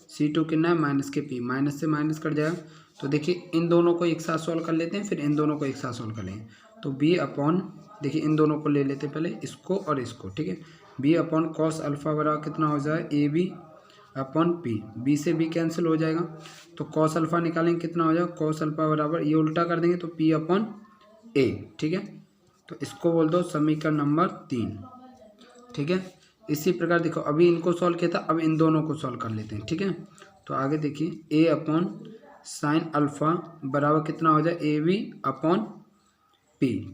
c2 कितना है माइनस के p। माइनस से माइनस कट जाएगा, तो देखिए इन दोनों को एक साथ सॉल्व कर लेते हैं, फिर इन दोनों को एक साथ सॉल्व कर लेंगे। तो देखिए इन दोनों को ले लेते हैं पहले, इसको और इसको। ठीक है, b कॉस अल्फ़ा बराबर कितना हो जाए ab/p, b से b कैंसिल हो जाएगा, तो कॉस अल्फ़ा निकालेंगे कितना हो जाएगा, कॉस अल्फ़ा बराबर ये उल्टा कर देंगे तो p/a। ठीक है, तो इसको बोल दो समीकरण नंबर 3। ठीक है, इसी प्रकार देखो अभी इनको सॉल्व किया था, अब इन दोनों को सॉल्व कर लेते हैं। ठीक है, तो आगे देखिए a/साइन अल्फ़ा बराबर कितना हो जाए ab/p।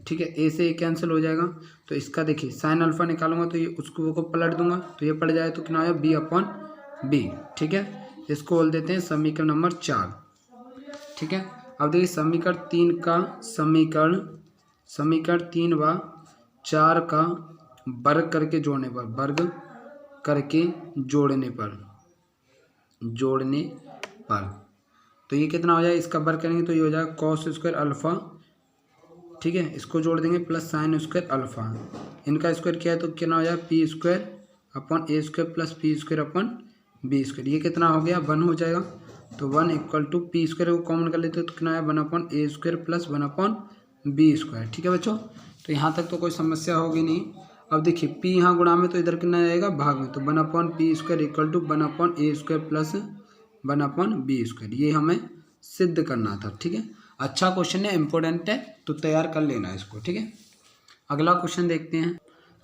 ठीक है, a से a कैंसिल हो जाएगा, तो इसका देखिए साइन अल्फ़ा निकालूंगा तो ये उसको को पलट दूंगा तो ये पड़ जाए, तो कितना हो जाए b/b। ठीक है, इसको बोल देते हैं समीकरण नंबर 4। ठीक है, अब देखिए समीकरण 3 व 4 का वर्ग करके जोड़ने पर तो ये कितना हो जाए, इसका वर्ग करेंगे तो ये हो जाएगा कॉस स्क्वायर अल्फ़ा। ठीक है, इसको जोड़ देंगे प्लस साइन स्क्वायर अल्फ़ा, इनका स्क्वायर किया है तो कितना हो जाए p² प्लस p² ये कितना हो गया 1 हो जाएगा, तो 1 इक्वल टू p² को कॉमन कर लेते हैं तो कितना है 1/a² प्लस 1/b²। ठीक है बच्चों, तो यहाँ तक तो कोई समस्या होगी नहीं। अब देखिए p यहाँ गुणा में तो इधर कितना जाएगा भाग में, तो 1/p² equal to 1/a² plus 1/b², ये हमें सिद्ध करना था। ठीक है, अच्छा क्वेश्चन है, इम्पोर्टेंट है, तो तैयार कर लेना इसको। ठीक है, अगला क्वेश्चन देखते हैं।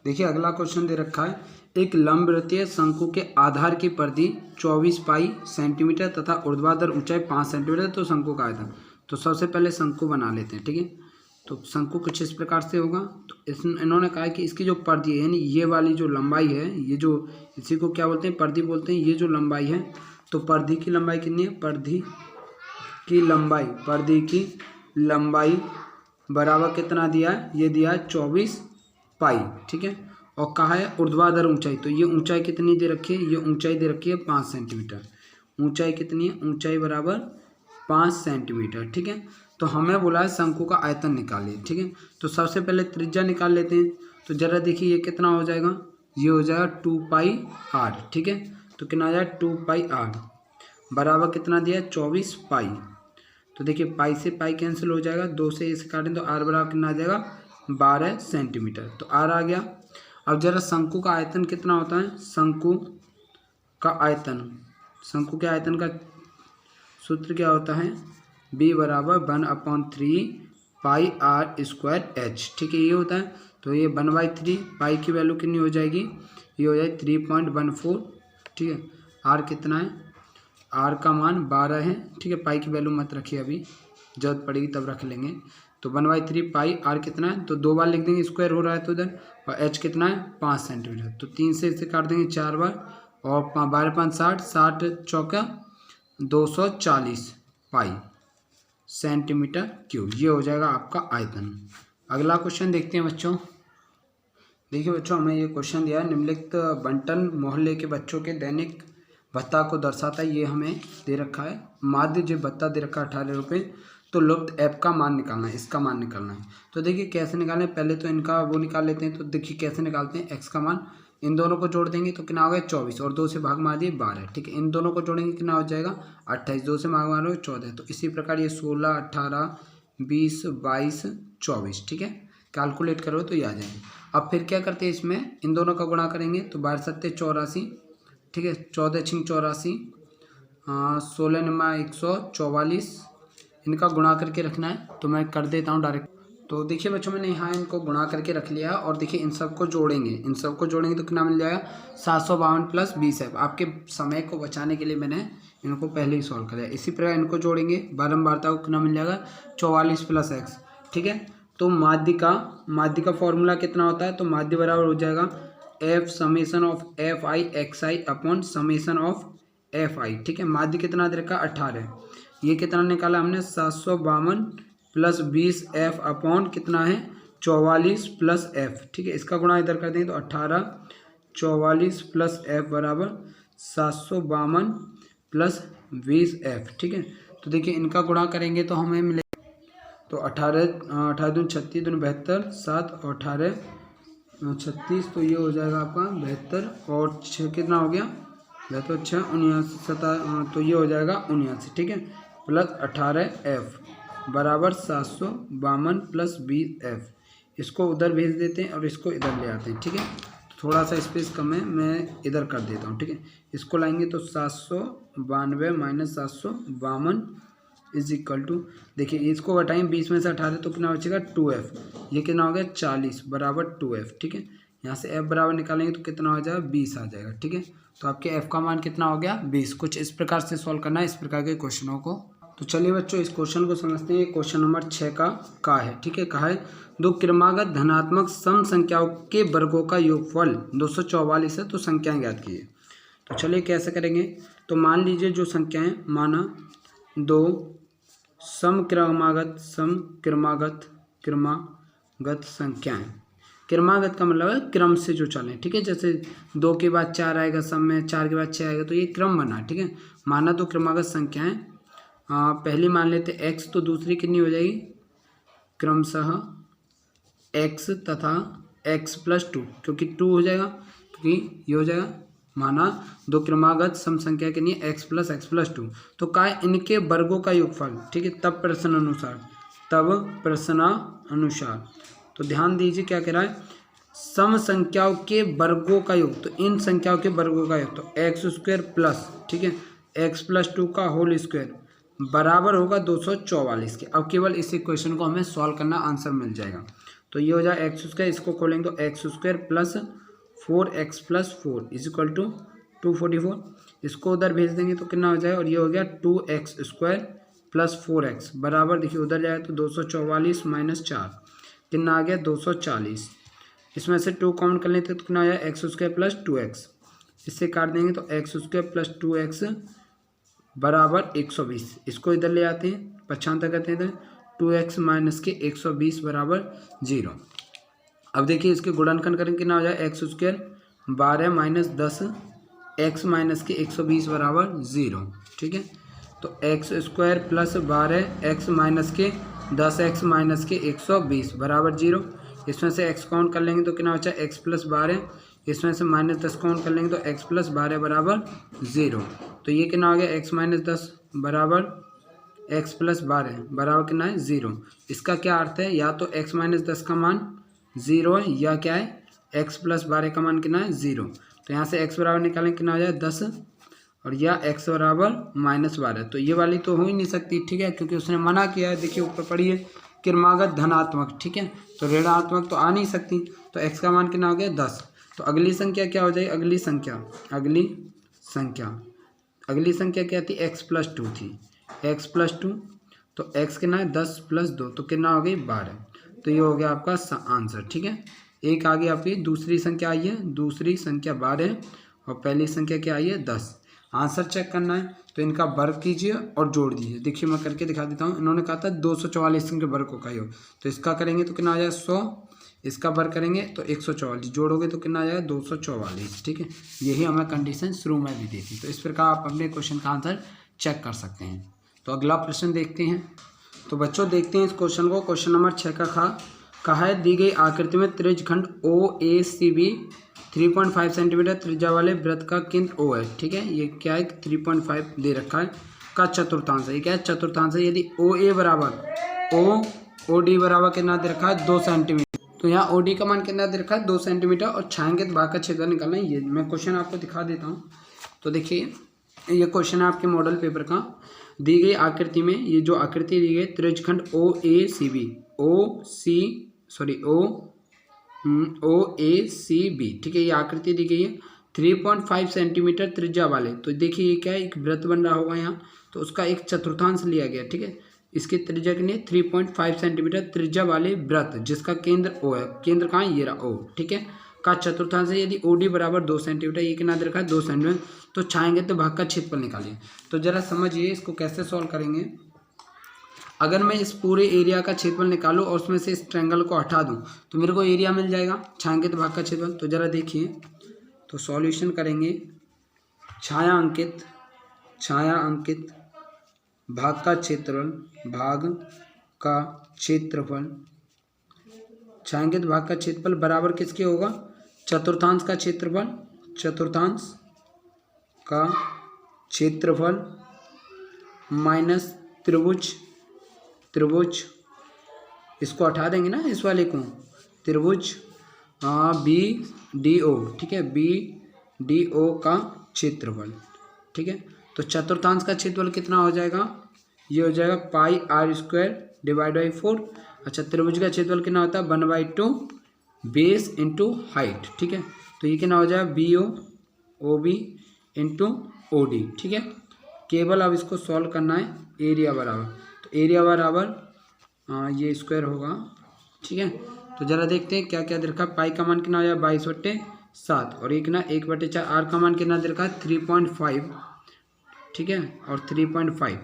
देखिए अगला क्वेश्चन दे रखा है, एक लंबवृत्तीय शंकु के आधार की परिधि 24 पाई सेंटीमीटर तथा ऊर्ध्वाधर ऊंचाई 5 सेंटीमीटर, तो शंकु का आयतन। तो सबसे पहले शंकु बना लेते हैं। ठीक है, तो शंकु कुछ इस प्रकार से होगा, तो इन्होंने कहा कि इसकी जो परिधि है यानी ये वाली जो लंबाई है, ये जो इसी को क्या बोलते हैं परिधि बोलते हैं, ये जो लंबाई है, तो परिधि की लंबाई कितनी है, परिधि की लंबाई बराबर कितना दिया है, ये दिया है 24 पाई। ठीक है, और कहा है ऊर्ध्वाधर ऊंचाई, तो ये ऊंचाई कितनी दे रखी है, ये ऊंचाई दे रखी है 5 सेंटीमीटर। ऊंचाई कितनी है, ऊंचाई बराबर 5 सेंटीमीटर। ठीक है, तो हमें बोला है शंकु का आयतन निकालिए। ठीक है, तो सबसे पहले त्रिज्या निकाल लेते हैं, तो जरा देखिए ये कितना हो जाएगा, ये हो जाएगा 2πr। ठीक है, तो कितना आ जाएगा 2πr बराबर कितना दिया है 24 पाई। तो देखिए पाई से पाई कैंसिल हो जाएगा, 2 से इसे काटें तो r बराबर कितना आ जाएगा 12 सेंटीमीटर, तो r आ गया। अब जरा शंकु का आयतन कितना होता है, शंकु के आयतन का सूत्र क्या होता है, b बराबर 1/3 पाई r²h। ठीक है, ये होता है, तो ये 1/3 पाई की वैल्यू कितनी हो जाएगी, ये हो जाएगी 3.14। ठीक है, r कितना है आर का मान 12 है, ठीक है। पाई की वैल्यू मत रखिए, अभी जरूरत पड़ेगी तब रख लेंगे। तो 1/3 पाई आर कितना है, तो 2 बार लिख देंगे, स्क्वायर हो रहा है तो इधर, और एच कितना है 5 सेंटीमीटर। तो 3 से इसे काट देंगे 4 बार, और 12 5 60, 60 चौका 240 पाई सेंटीमीटर क्यूब, ये हो जाएगा आपका आयतन। अगला क्वेश्चन देखते हैं बच्चों। देखिए बच्चों, हमें ये क्वेश्चन दिया है, निम्नलिखित बंटन मोहल्ले के बच्चों के दैनिक भत्ता को दर्शाता है। ये हमें दे रखा है, माध्य जो भत्ता दे रखा है 18 रुपये। तो लुप्त ऐप का मान निकालना है, इसका मान निकालना है। तो देखिए कैसे निकालें, पहले तो इनका वो निकाल लेते हैं। तो देखिए कैसे निकालते हैं, एक्स का मान इन दोनों को जोड़ देंगे तो कितना हो गया 24, और 2 से भाग मार दिए 12, ठीक है। इन दोनों को जोड़ेंगे कितना हो जाएगा 28, 2 से भाग मारो 14। तो इसी प्रकार ये 16, 18, 20, 22, 24, ठीक है। कैलकुलेट करो तो ये आ जाएंगे। अब फिर क्या करते हैं, इसमें इन दोनों का गुणा करेंगे तो 12 सत्ते 84, ठीक है। 14 छिंग 84, 16 नमा 144, इनका गुणा करके रखना है। तो मैं कर देता हूँ डायरेक्ट। तो देखिए बच्चों, मैंने यहाँ इनको गुणा करके रख लिया। और देखिए इन सबको जोड़ेंगे, इन सबको जोड़ेंगे तो कितना मिल जाएगा 752 प्लस 20 है। आपके समय को बचाने के लिए मैंने इनको पहले ही सॉल्व कर लिया। इसी प्रकार इनको जोड़ेंगे, बारंबारता को कितना मिल जाएगा 44 प्लस एक्स, ठीक है। तो माध्य का फॉर्मूला कितना होता है, तो माध्य बराबर हो जाएगा F summation of F I x I upon summation of F I, ठीक है। माध्य कितना दे रखा 18, ये कितना निकाला हमने 752 प्लस 20 एफ अपॉन कितना है 44 प्लस एफ, ठीक है। इसका गुणा इधर कर देंगे तो 18 44 प्लस एफ बराबर 752 प्लस 20 एफ, ठीक है। तो देखिए इनका गुणा करेंगे तो हमें मिलेगा, तो 18 दूनी 36 दूनी 72, 7 और 18 36, तो ये हो जाएगा आपका 72, और 6 कितना हो गया 72, 6 79, 7, तो ये हो जाएगा 79, ठीक है। प्लस 18 एफ बराबर 752 प्लस 20 एफ। इसको उधर भेज देते हैं और इसको इधर ले आते हैं, ठीक है। थोड़ा सा स्पेस कम है, मैं इधर कर देता हूँ, ठीक है। इसको लाएंगे तो 792 माइनस 752 इज इक्वल टू, देखिए इसको घटाएं 20 में से 18 तो कितना बचेगा 2f, ये कितना हो गया 40 बराबर 2f, ठीक है। यहाँ से f बराबर निकालेंगे तो कितना हो जाएगा 20 आ जाएगा, ठीक है। तो आपके f का मान कितना हो गया 20। कुछ इस प्रकार से सॉल्व करना है इस प्रकार के क्वेश्चनों को। तो चलिए बच्चों इस क्वेश्चन को समझते हैं। क्वेश्चन नंबर 6 का है, ठीक है। कहा है दो क्रमागत धनात्मक सम संख्याओं के वर्गों का योगफल 244 है, तो संख्याएं ज्ञात कीजिए। तो चलिए कैसे करेंगे, तो मान लीजिए जो संख्याएं, माना दो समक्रमागत संख्याएं, क्रमागत का मतलब है क्रम से जो चले, ठीक है। जैसे 2 के बाद 4 आएगा सम में, 4 के बाद 6 आएगा, तो ये क्रम बना, ठीक है। माना दो क्रमागत संख्याएं, पहली मान लेते x, तो दूसरी कितनी हो जाएगी क्रमशः x तथा x प्लस 2, क्योंकि 2 हो जाएगा, क्योंकि ये हो जाएगा माना दो क्रमागत सम संख्या के लिए x प्लस 2, तो का इनके वर्गों का योगफल, ठीक है। तब प्रश्न अनुसार तो ध्यान दीजिए क्या कह रहा है, सम संख्याओं के वर्गों का योग, तो इन संख्याओं के वर्गों का योग, तो एक्स स्क्वायर प्लस, ठीक है, x प्लस 2 का होल स्क्वायर बराबर होगा 244 के। अब केवल इस इक्वेशन को हमें सॉल्व करना, आंसर मिल जाएगा। तो ये हो जाएगा एक्स स्क्वायर, इसको खोलेंगे तो एक्स स्क्वायर प्लस 4x प्लस 4 इज इक्वल टू 244, इसको उधर भेज देंगे तो कितना हो जाएगा, और ये हो गया 2x स्क्वायर प्लस 4x बराबर, देखिए उधर जाए तो 244 माइनस 4 कितना आ गया 240, इसमें से 2 काउंट कर लेते तो कितना आ जाएगा एक्स स्क्वायर प्लस 2x, इससे काट देंगे तो एक्स स्क्वायर प्लस 2x बराबर 120, इसको इधर ले आते हैं, पक्षांतर करते हैं, 2x माइनस के 120 बराबर 0। अब देखिए इसके गुणनखंड करेंगे कितना हो जाएगा x square 12 minus 10 x minus के 120 बराबर 0, ठीक है। तो x square plus 12 x minus के 10x माइनस के 120 बराबर 0, इसमें से x काउंट कर लेंगे तो कितना बचा x प्लस 12, इसमें से माइनस 10 काउंट कर लेंगे तो x प्लस 12 बराबर 0, तो ये कितना हो गया x माइनस 10 बराबर x प्लस 12 बराबर कितना है 0। इसका क्या अर्थ है, या तो x माइनस 10 का मान 0 है, या क्या है x प्लस 12 का मान कितना है 0। तो यहाँ से x बराबर निकालेंगे कितना हो जाए 10, और यह x बराबर माइनस 12, तो ये वाली तो हो ही नहीं सकती, ठीक है, क्योंकि उसने मना किया है। देखिए ऊपर पढ़िए क्रमागत धनात्मक, ठीक है, तो ऋणात्मक तो आ नहीं सकती, तो x का मान कितना हो गया 10। तो अगली संख्या क्या हो जाएगी, अगली संख्या अगली संख्या क्या थी, x+2 थी, x+2, तो x कितना है 10+2, तो कितना हो गई 12। तो ये हो गया आपका आंसर। ठीक है, एक आगे आपकी दूसरी संख्या आई है, दूसरी संख्या 12 और पहली संख्या क्या आई है 10। आंसर चेक करना है तो इनका वर्ग कीजिए और जोड़ दीजिए। देखिए मैं करके दिखा देता हूँ। इन्होंने कहा था 244 के वर्ग को का योग, तो इसका करेंगे तो कितना आ जाएगा 100, इसका वर्ग करेंगे तो 144, जोड़ोगे तो कितना आ जाएगा 244। ठीक है, यही हमें कंडीशन शुरू में भी दी थी। तो इस प्रकार आप अपने क्वेश्चन का आंसर चेक कर सकते हैं। तो अगला प्रश्न देखते हैं। तो बच्चों देखते हैं इस क्वेश्चन को। क्वेश्चन नंबर 6 का कहा है दी गई आकृति में त्रिज्यखंड OACB 3.5 सेंटीमीटर त्रिज्या वाले वृत्त का केंद्र O है। ठीक है, ये क्या है 3.5 दे रखा है का चतुर्थांश है। ये क्या है चतुर्थांश है। यदि OA बराबर OD बराबर कितना दे रखा है 2 सेंटीमीटर, तो यहाँ OD का मान कितना दे रखा है 2 सेंटीमीटर और छायांकित भाग का क्षेत्रफल निकालना है। ये मैं क्वेश्चन आपको दिखा देता हूँ। तो देखिए ये क्वेश्चन है आपके मॉडल पेपर का। दी गई आकृति में ये जो आकृति दी गई त्रिज्यखंड OACB ठीक है, ये आकृति दी गई है 3.5 सेंटीमीटर त्रिज्या वाले। तो देखिए ये क्या है, एक वृत्त बन रहा होगा यहाँ, तो उसका एक चतुर्थांश लिया गया। ठीक है, इसकी त्रिज्या कितनी है 3.5 सेंटीमीटर त्रिज्या वाले वृत्त जिसका केंद्र O है। केंद्र कहाँ है, ये रहा O। ठीक है, का चतुर्थांश है। यदि OD बराबर 2 सेंटीमीटर, ये कितना दे रखा है 2 सेंटीमीटर, तो छाएंगे तो भाग का क्षेत्रफल निकालिए। तो जरा समझिए इसको कैसे सॉल्व करेंगे। अगर मैं इस पूरे एरिया का क्षेत्रफल निकालूं और उसमें से इस ट्रायंगल को हटा दूं तो मेरे को एरिया मिल जाएगा, छायांकित भाग का क्षेत्रफल। तो जरा देखिए, तो सॉल्यूशन करेंगे। छायांकित भाग का क्षेत्रफल छायांकित भाग का क्षेत्रफल बराबर किसके होगा, चतुर्थांश का क्षेत्रफल माइनस त्रिभुज, इसको हटा देंगे ना इस वाले को, त्रिभुज BDO। ठीक है, BDO का क्षेत्रफल। ठीक है, तो चतुर्थांश का क्षेत्रफल कितना हो जाएगा, ये हो जाएगा πr² डिवाइड बाई 4। अच्छा, त्रिभुज का क्षेत्रफल कितना होता है 1/2 बेस इंटू हाइट। ठीक है, तो ये कितना हो जाएगा BOB इंटू OD। ठीक है, केवल अब इसको सॉल्व करना है। एरिया बराबर, तो एरिया बराबर ये स्क्वायर होगा। ठीक है, तो जरा देखते हैं क्या क्या दे रखा है। पाई का मान कितना हो जाएगा 22/7 और एक ना 1/4। आर का मान कितना दे रखा है 3.5। ठीक है, और 3.5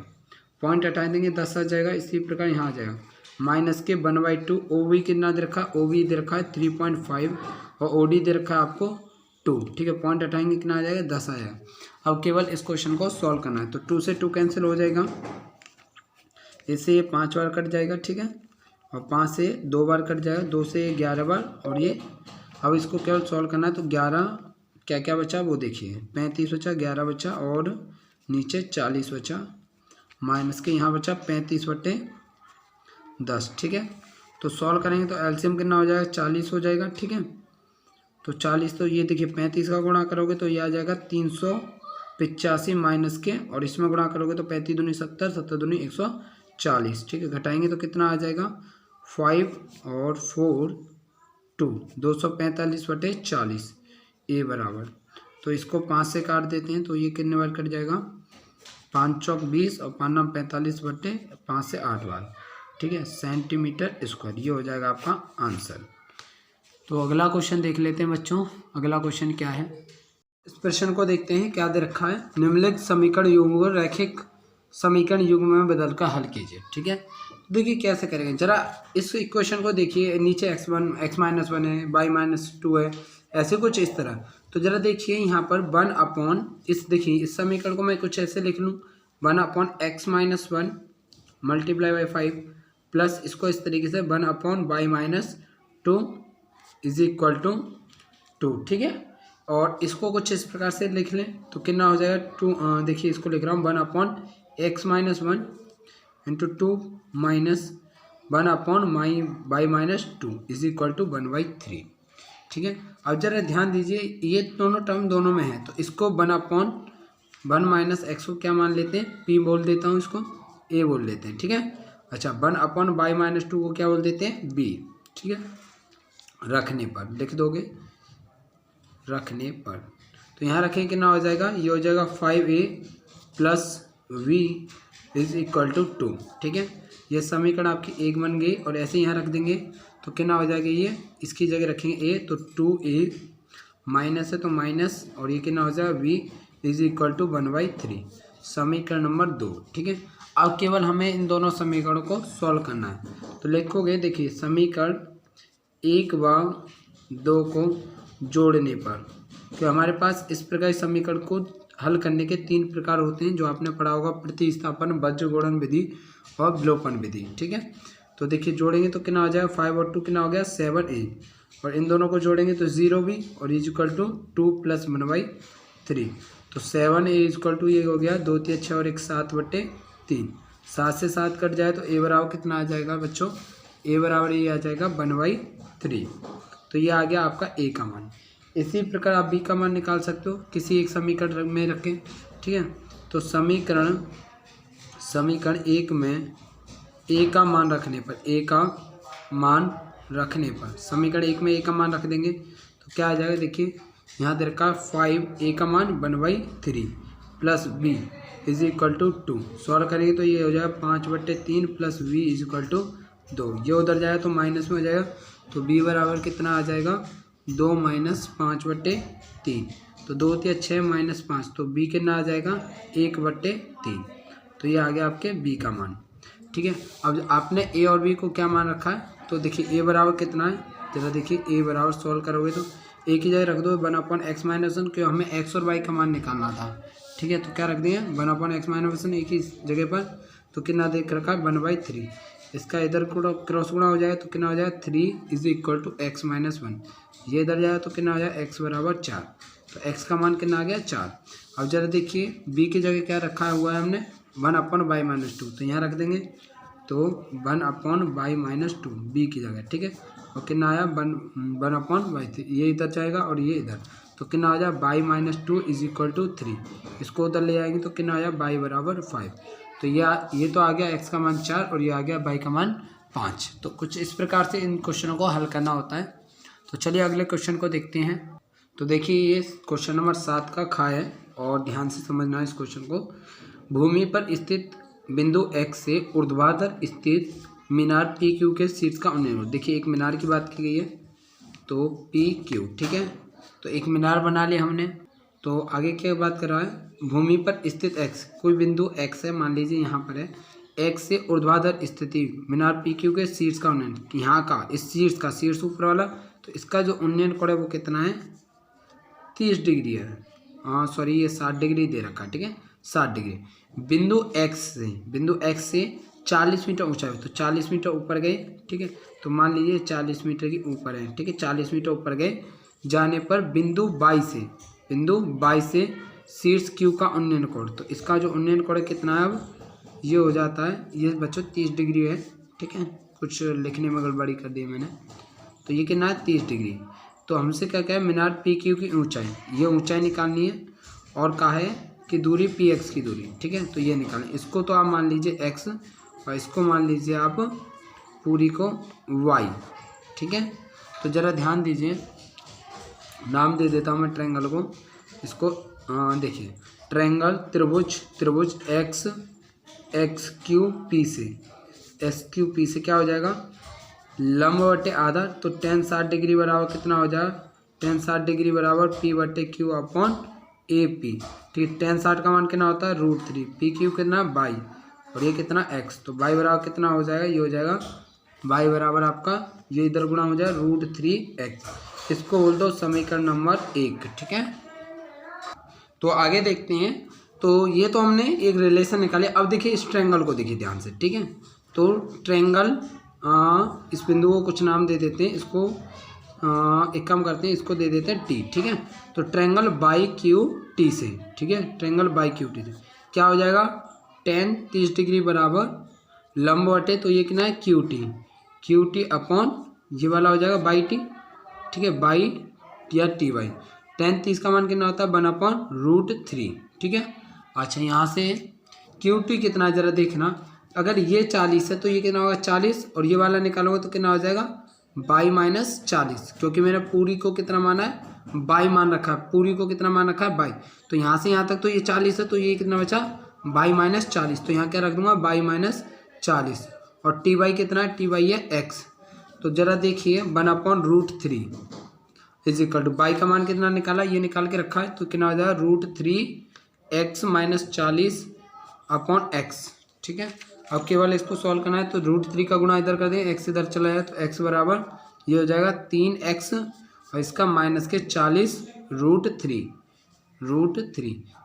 पॉइंट हटा देंगे 10 आ जाएगा। इसी प्रकार यहाँ आ जाएगा माइनस के 1/2। OB कितना दे रखा है, OB दे रखा है 3.5 और OD दे रखा है आपको 2। ठीक है, पॉइंट हटाएंगे कितना आ जाएगा 10 आ जाएगा। अब केवल इस क्वेश्चन को सॉल्व करना है। तो 2 से 2 कैंसिल हो जाएगा, इससे ये 5 बार कट जाएगा। ठीक है, और 5 से 2 बार कट जाएगा, 2 से 11 बार। और ये अब इसको केवल सॉल्व करना है। तो 11 क्या क्या बचा वो देखिए, 35 बचा, 11 बचा और नीचे 40 बचा, माइनस के यहाँ बचा 35/10। ठीक है, तो सॉल्व करेंगे तो एलसीएम कितना हो जाएगा 40 हो जाएगा। ठीक है, तो 40, तो ये देखिए 35 का गुणा करोगे तो ये आ जाएगा 385 माइनस के, और इसमें गुणा करोगे तो 35 दूनी 70, 70 दूनी 140। ठीक है, घटाएंगे तो कितना आ जाएगा 5 और 4 2 245/40 ए बराबर। तो इसको 5 से काट देते हैं तो ये कितने बार कट जाएगा 5 चौक 20 और 5 9 45/5 से 8 बार। ठीक है, सेंटीमीटर स्क्वायर, ये हो जाएगा आपका आंसर। तो अगला क्वेश्चन देख लेते हैं बच्चों। अगला क्वेश्चन क्या है, इस प्रश्न को देखते हैं क्या दे रखा है। निम्नलिखित समीकरण युग्म को रैखिक समीकरण युग्म में बदलकर हल कीजिए। ठीक है, देखिए कैसे करेंगे, जरा इस इक्वेशन को देखिए। नीचे x1 x-1 है, y-2 है, ऐसे कुछ इस तरह। तो जरा देखिए यहाँ पर 1/, देखिए इस समीकरण को मैं कुछ ऐसे लिख लूँ 1/x-1 मल्टीप्लाई बाई 5 प्लस इसको इस तरीके से 1/y-2 इज इक्वल टू 2। ठीक है, और इसको कुछ इस प्रकार से लिख लें तो कितना हो जाएगा 2। देखिए इसको लिख रहा हूँ 1/x-1 into 2 minus 1/y-2 is equal to 1/3। ठीक है, अब जरा ध्यान दीजिए ये दोनों टर्म दोनों में है, तो इसको 1/1 - x को क्या मान लेते हैं, p बोल देता हूँ, इसको a बोल लेते हैं। ठीक है, अच्छा 1/y-2 को क्या बोल देते हैं b। ठीक है, रखने पर लिख दोगे, रखने पर तो यहाँ रखें कितना हो जाएगा, ये हो जाएगा 5a plus v is equal to 2। ठीक है, ये समीकरण आपकी एक बन गई और ऐसे यहाँ रख देंगे तो कितना हो जाएगा, ये इसकी जगह रखेंगे ए तो 2a माइनस है तो माइनस, और ये कितना हो जाएगा v इज इक्वल टू 1/3, समीकरण नंबर 2। ठीक है, अब केवल हमें इन दोनों समीकरणों को सॉल्व करना है। तो लिखोगे, देखिए समीकरण 1 व 2 को जोड़ने पर, तो हमारे पास इस प्रकार समीकरण को हल करने के 3 प्रकार होते हैं जो आपने पढ़ा होगा, प्रतिस्थापन, वज्रगुणन विधि और विलोपन विधि। ठीक है, तो देखिए जोड़ेंगे तो कितना हो जाएगा, 5 और 2 कितना हो गया 7a, और इन दोनों को जोड़ेंगे तो 0 भी और इज इक्वल टू 2 + 1/3, तो 7a इज इक्वल टू ये हो गया 2 3 6 और 1 7/3, 7 से 7 कट जाए तो a बराबर कितना आ जाएगा बच्चों, a बराबर ये आ जाएगा 1/3, तो ये आ गया आपका a का मान। इसी प्रकार आप b का मान निकाल सकते हो किसी एक समीकरण में रखें। ठीक है, तो समीकरण 1 में a का मान रखने पर, समीकरण 1 में a का मान रख देंगे तो क्या आ जाएगा, देखिए यहाँ दे रखा 5a का मान 1/3 plus b is equal to 2, solve करेंगे तो ये हो जाएगा 5/3 plus v is equal to 2, ये उधर जाएगा तो माइनस में हो जाएगा, तो b बराबर कितना आ जाएगा 2 - 5/3, तो 2 3 6 - 5, तो b कितना आ जाएगा 1/3, तो ये आ गया आपके b का मान। ठीक है, अब आपने a और b को क्या मान रखा है, तो देखिए a बराबर कितना है, जरा देखिए a बराबर सॉल्व करोगे तो a की जगह रख दो 1/x - 1, क्यों हमें x और y का मान निकालना था। ठीक है, तो क्या रख दिए 1/x - 1 एक ही जगह पर, तो कितना देख रखा है 1/3, इसका इधर क्रॉस गुणा हो जाएगा तो कितना हो जाएगा 3 इज इक्वल टू x - 1, ये इधर जाएगा तो कितना हो जाएगा x बराबर 4, तो x का मान कितना आ गया 4। अब जरा देखिए b की जगह क्या रखा हुआ है हमने 1/y - 2, तो यहाँ रख देंगे तो 1/y - 2 b की जगह। ठीक है, और कितना आया 1/y, ये इधर जाएगा और ये इधर, तो कितना आ जाएगा y - 2 इज इक्वल टू 3, इसको उधर ले आएंगे तो कितना आया y बराबर 5, तो ये तो आ गया x का मान 4 और ये आ गया y का मान 5। तो कुछ इस प्रकार से इन क्वेश्चनों को हल करना होता है। तो चलिए अगले क्वेश्चन को देखते हैं। तो देखिए ये क्वेश्चन नंबर 7 का खा है और ध्यान से समझना है इस क्वेश्चन को। भूमि पर स्थित बिंदु x से ऊर्ध्वाधर स्थित मीनार PQ के शीर्ष का उन्नयन। देखिए एक मीनार की बात की गई है तो PQ। ठीक है, तो एक मीनार बना लिया हमने। तो आगे क्या बात कर रहा है, भूमि पर स्थित x, कोई बिंदु x है, मान लीजिए यहाँ पर है, x से ऊर्ध्वाधर स्थिति मीनार PQ के शीर्ष का उन्नयन, यहाँ का इस शीर्ष ऊपर वाला, तो इसका जो उन्नयन कोण है वो कितना है 30 डिग्री है। हाँ सॉरी, ये 60 डिग्री दे रखा है। ठीक है, 60 डिग्री। बिंदु x से 40 मीटर ऊंचा है, तो 40 मीटर ऊपर गए। ठीक है, तो मान लीजिए 40 मीटर की ऊपर है। ठीक है, 40 मीटर ऊपर गए जाने पर बिंदु 22 से शीर्ष Q का उन्नयन कोण, तो इसका जो उन्नयन कोण कितना है अब ये हो जाता है, ये बच्चों 30 डिग्री है। ठीक है, कुछ लिखने में गड़बड़ी कर दी मैंने, तो ये कितना है 30 डिग्री। तो हमसे क्या है मीनार PQ की ऊंचाई, ये ऊंचाई निकालनी है, और कहा है कि दूरी PX की दूरी। ठीक है, तो ये निकालें, इसको तो आप मान लीजिए x और इसको मान लीजिए आप पूरी को y। ठीक है, तो ज़रा ध्यान दीजिए, नाम दे देता हूँ मैं ट्रायंगल को, इसको देखिए ट्रायंगल त्रिभुज XQP से क्या हो जाएगा लंब बटे आधा, तो tan 60 डिग्री बराबर कितना हो जाएगा, tan 60 डिग्री बराबर P/Q अपॉन AP। ठीक है, tan 60 का मान कितना होता है √3, PQ कितना y और ये कितना x, तो y बराबर कितना हो जाएगा, ये हो जाएगा y बराबर आपका ये इधर गुणा हो जाएगा √3x। इसको बोल दो समीकरण नंबर 1। ठीक है, तो आगे देखते हैं। तो ये तो हमने एक रिलेशन निकाले। अब देखिए इस ट्रायंगल को देखिए ध्यान से। ठीक है, तो ट्रायंगल इस बिंदु को कुछ नाम दे देते हैं, इसको एक काम करते हैं, इसको दे देते हैं T। ठीक है, तो ट्रायंगल BQT से, ठीक है, ट्रायंगल BQT से क्या हो जाएगा tan 30 डिग्री बराबर लंब बटे, तो ये कितना है QT अपॉन ये वाला हो जाएगा बाई T। ठीक है, बाई या TY। tan 30 का मान कितना होता है 1/√3। ठीक है, अच्छा यहाँ से QT कितना ज़रा देखना, अगर ये 40 है तो ये कितना होगा 40, और ये वाला निकालोगे तो कितना हो जाएगा y - 40, क्योंकि मैंने पूरी को कितना माना है y मान रखा है, पूरी को कितना मान रखा है y, तो यहाँ से यहाँ तक तो ये 40 है, तो ये कितना बचा बाई माइनस 40, तो यहाँ क्या रख दूंगा बाई माइनस 40, और टी बाई कितना है, टी बाई है एक्स। तो जरा देखिए 1/√3 इज इक्वल टू बाई का मान कितना निकाला, ये निकाल के रखा है, तो कितना हो जाएगा √3 x माइनस 40 अपॉन एक्स। ठीक है, अब केवल इसको सॉल्व करना है, तो √3 का गुणा इधर कर दें, एक्स इधर चला जाए तो x बराबर ये हो जाएगा 3x और इसका माइनस के 40 √3।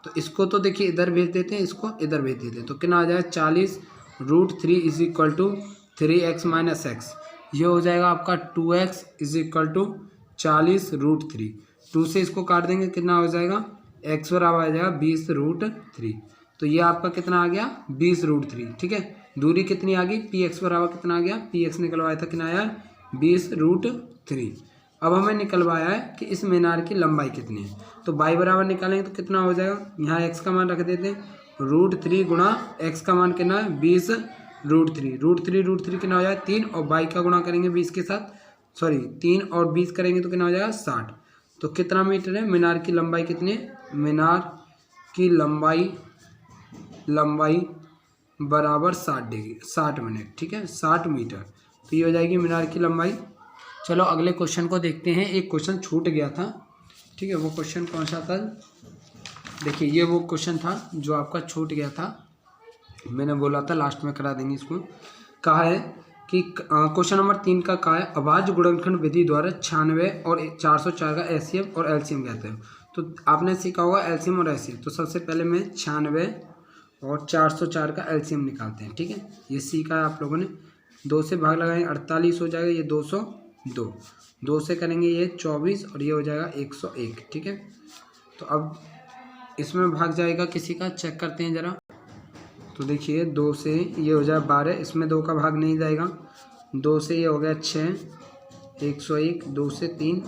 तो इसको तो देखिए इधर भेज देते हैं, इसको इधर भेज देते हैं, तो कितना आ जाएगा 40 √3 is equal to 3x minus x. ये हो जाएगा आपका 2x इज इक्वल टू 40 √3। 2 से इसको काट देंगे, कितना हो जाएगा, x बराबर आ जाएगा 20 √3। तो ये आपका कितना आ गया 20 √3। ठीक है, दूरी कितनी आ गई, px बराबर कितना आ गया, px निकलवाया था कितना आया 20 √3। अब हमें निकलवाया है कि इस मीनार की लंबाई कितनी है, तो बाई बराबर निकालेंगे तो कितना हो जाएगा, यहाँ x का मान रख देते हैं, √3 गुणा x का मान कितना है 20 √3 कितना हो जाएगा 3, और बाई का गुणा करेंगे 20 के साथ, सॉरी 3 और 20 करेंगे तो कितना हो जाएगा 60। तो कितना मीटर है, मीनार की लंबाई कितनी है, मीनार की लंबाई बराबर 60 मिनट। ठीक है, 60 मीटर, तो ये हो जाएगी मीनार की लंबाई। चलो अगले क्वेश्चन को देखते हैं। एक क्वेश्चन छूट गया था, ठीक है, वो क्वेश्चन कौन सा था, देखिए ये वो क्वेश्चन था जो आपका छूट गया था, मैंने बोला था लास्ट में करा देंगे इसको। कहा है कि क्वेश्चन नंबर 3 का कहा है अभाज्य गुणनखंड विधि द्वारा 96 और 404 का एचसीएफ और एलसीएम कहते हैं। तो आपने सीखा होगा एलसीएम और एचसीएफ, तो सबसे पहले मैं 96 और 404 का एलसीएम निकालते हैं। ठीक है, ये सीखा है आप लोगों ने। 2 से भाग लगाएंगे 48 हो जाएगा, ये 202, 2 से करेंगे ये 24 और ये हो जाएगा 101। ठीक है, तो अब इसमें भाग जाएगा किसी का, चेक करते हैं ज़रा। तो देखिए 2 से ये हो जाए 12, इसमें 2 का भाग नहीं जाएगा, 2 से ये हो गया 6, 101, 2 से 3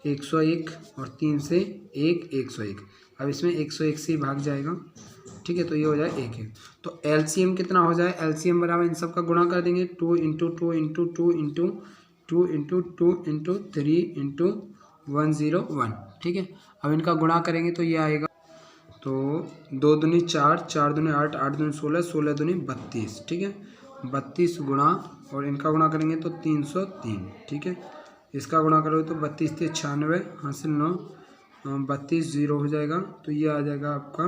101 और 3 से 1 101। अब इसमें 101 से ही भाग जाएगा। ठीक है, तो ये हो जाए 1 है। तो एलसीएम कितना हो जाए, एलसीएम बराबर इन सब का गुणा कर देंगे, 2 × 2 × 2 × 2 × 2 × 3 × 101। ठीक है, अब इनका गुणा करेंगे तो ये आएगा, तो 2 दूनी 4, 4 दूनी 8, 8 दूनी 16, 16 दूनी 32। ठीक है, 32 गुणा, और इनका गुणा करेंगे तो 303। ठीक है, इसका गुणा करोगे तो 32 × 96 हासिल 9, 32 0 हो जाएगा, तो ये आ जाएगा आपका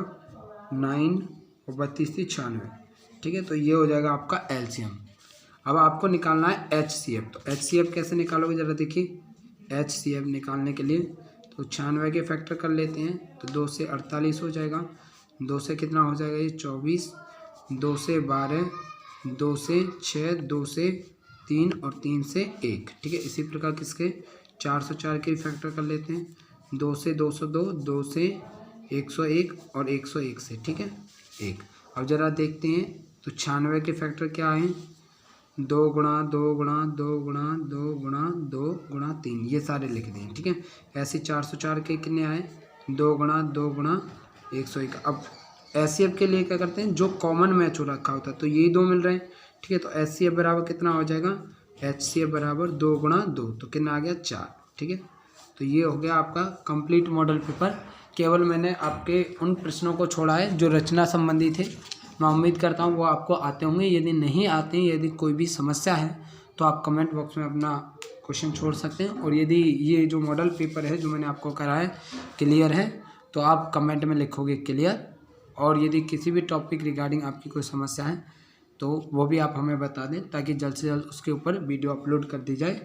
9 और 32 × 96। ठीक है, तो ये हो जाएगा आपका एलसीएम। अब आपको निकालना है एचसीएफ। तो एचसीएफ कैसे निकालोगे ज़रा देखिए। एचसीएफ निकालने के लिए तो 96 के फैक्टर कर लेते हैं, तो 2 से 48 हो जाएगा, 2 से कितना हो जाएगा ये 24, 2 से 12, 2 से 6, 2 से 3 और 3 से 1। ठीक है, इसी प्रकार किसके 404 के फैक्टर कर लेते हैं, 2 से 202, 2 से 101 और 101 से। ठीक है, 1। अब ज़रा देखते हैं, तो 96 के फैक्टर क्या हैं, 2 गुणा 2 गुणा 2 गुणा 2 गुणा 2 गुणा 3, ये सारे लिख दें। ठीक है, ऐसे 404 के कितने आए, 2 गुणा 2 गुणा 101। अब एचसीएफ के लिए क्या करते हैं, जो कॉमन मैच हो रखा होता है, तो यही 2 मिल रहे हैं। ठीक है, तो एचसीएफ बराबर कितना हो जाएगा, एचसीएफ बराबर 2 गुणा 2, तो कितना आ गया 4। ठीक है, तो ये हो गया आपका कंप्लीट मॉडल पेपर। केवल मैंने आपके उन प्रश्नों को छोड़ा है जो रचना संबंधी थे। मैं उम्मीद करता हूँ वो आपको आते होंगे। यदि नहीं आते हैं, यदि कोई भी समस्या है तो आप कमेंट बॉक्स में अपना क्वेश्चन छोड़ सकते हैं। और यदि ये जो मॉडल पेपर है जो मैंने आपको कराया क्लियर है, तो आप कमेंट में लिखोगे क्लियर। और यदि किसी भी टॉपिक रिगार्डिंग आपकी कोई समस्या है तो वो भी आप हमें बता दें, ताकि जल्द से जल्द उसके ऊपर वीडियो अपलोड कर दी जाए।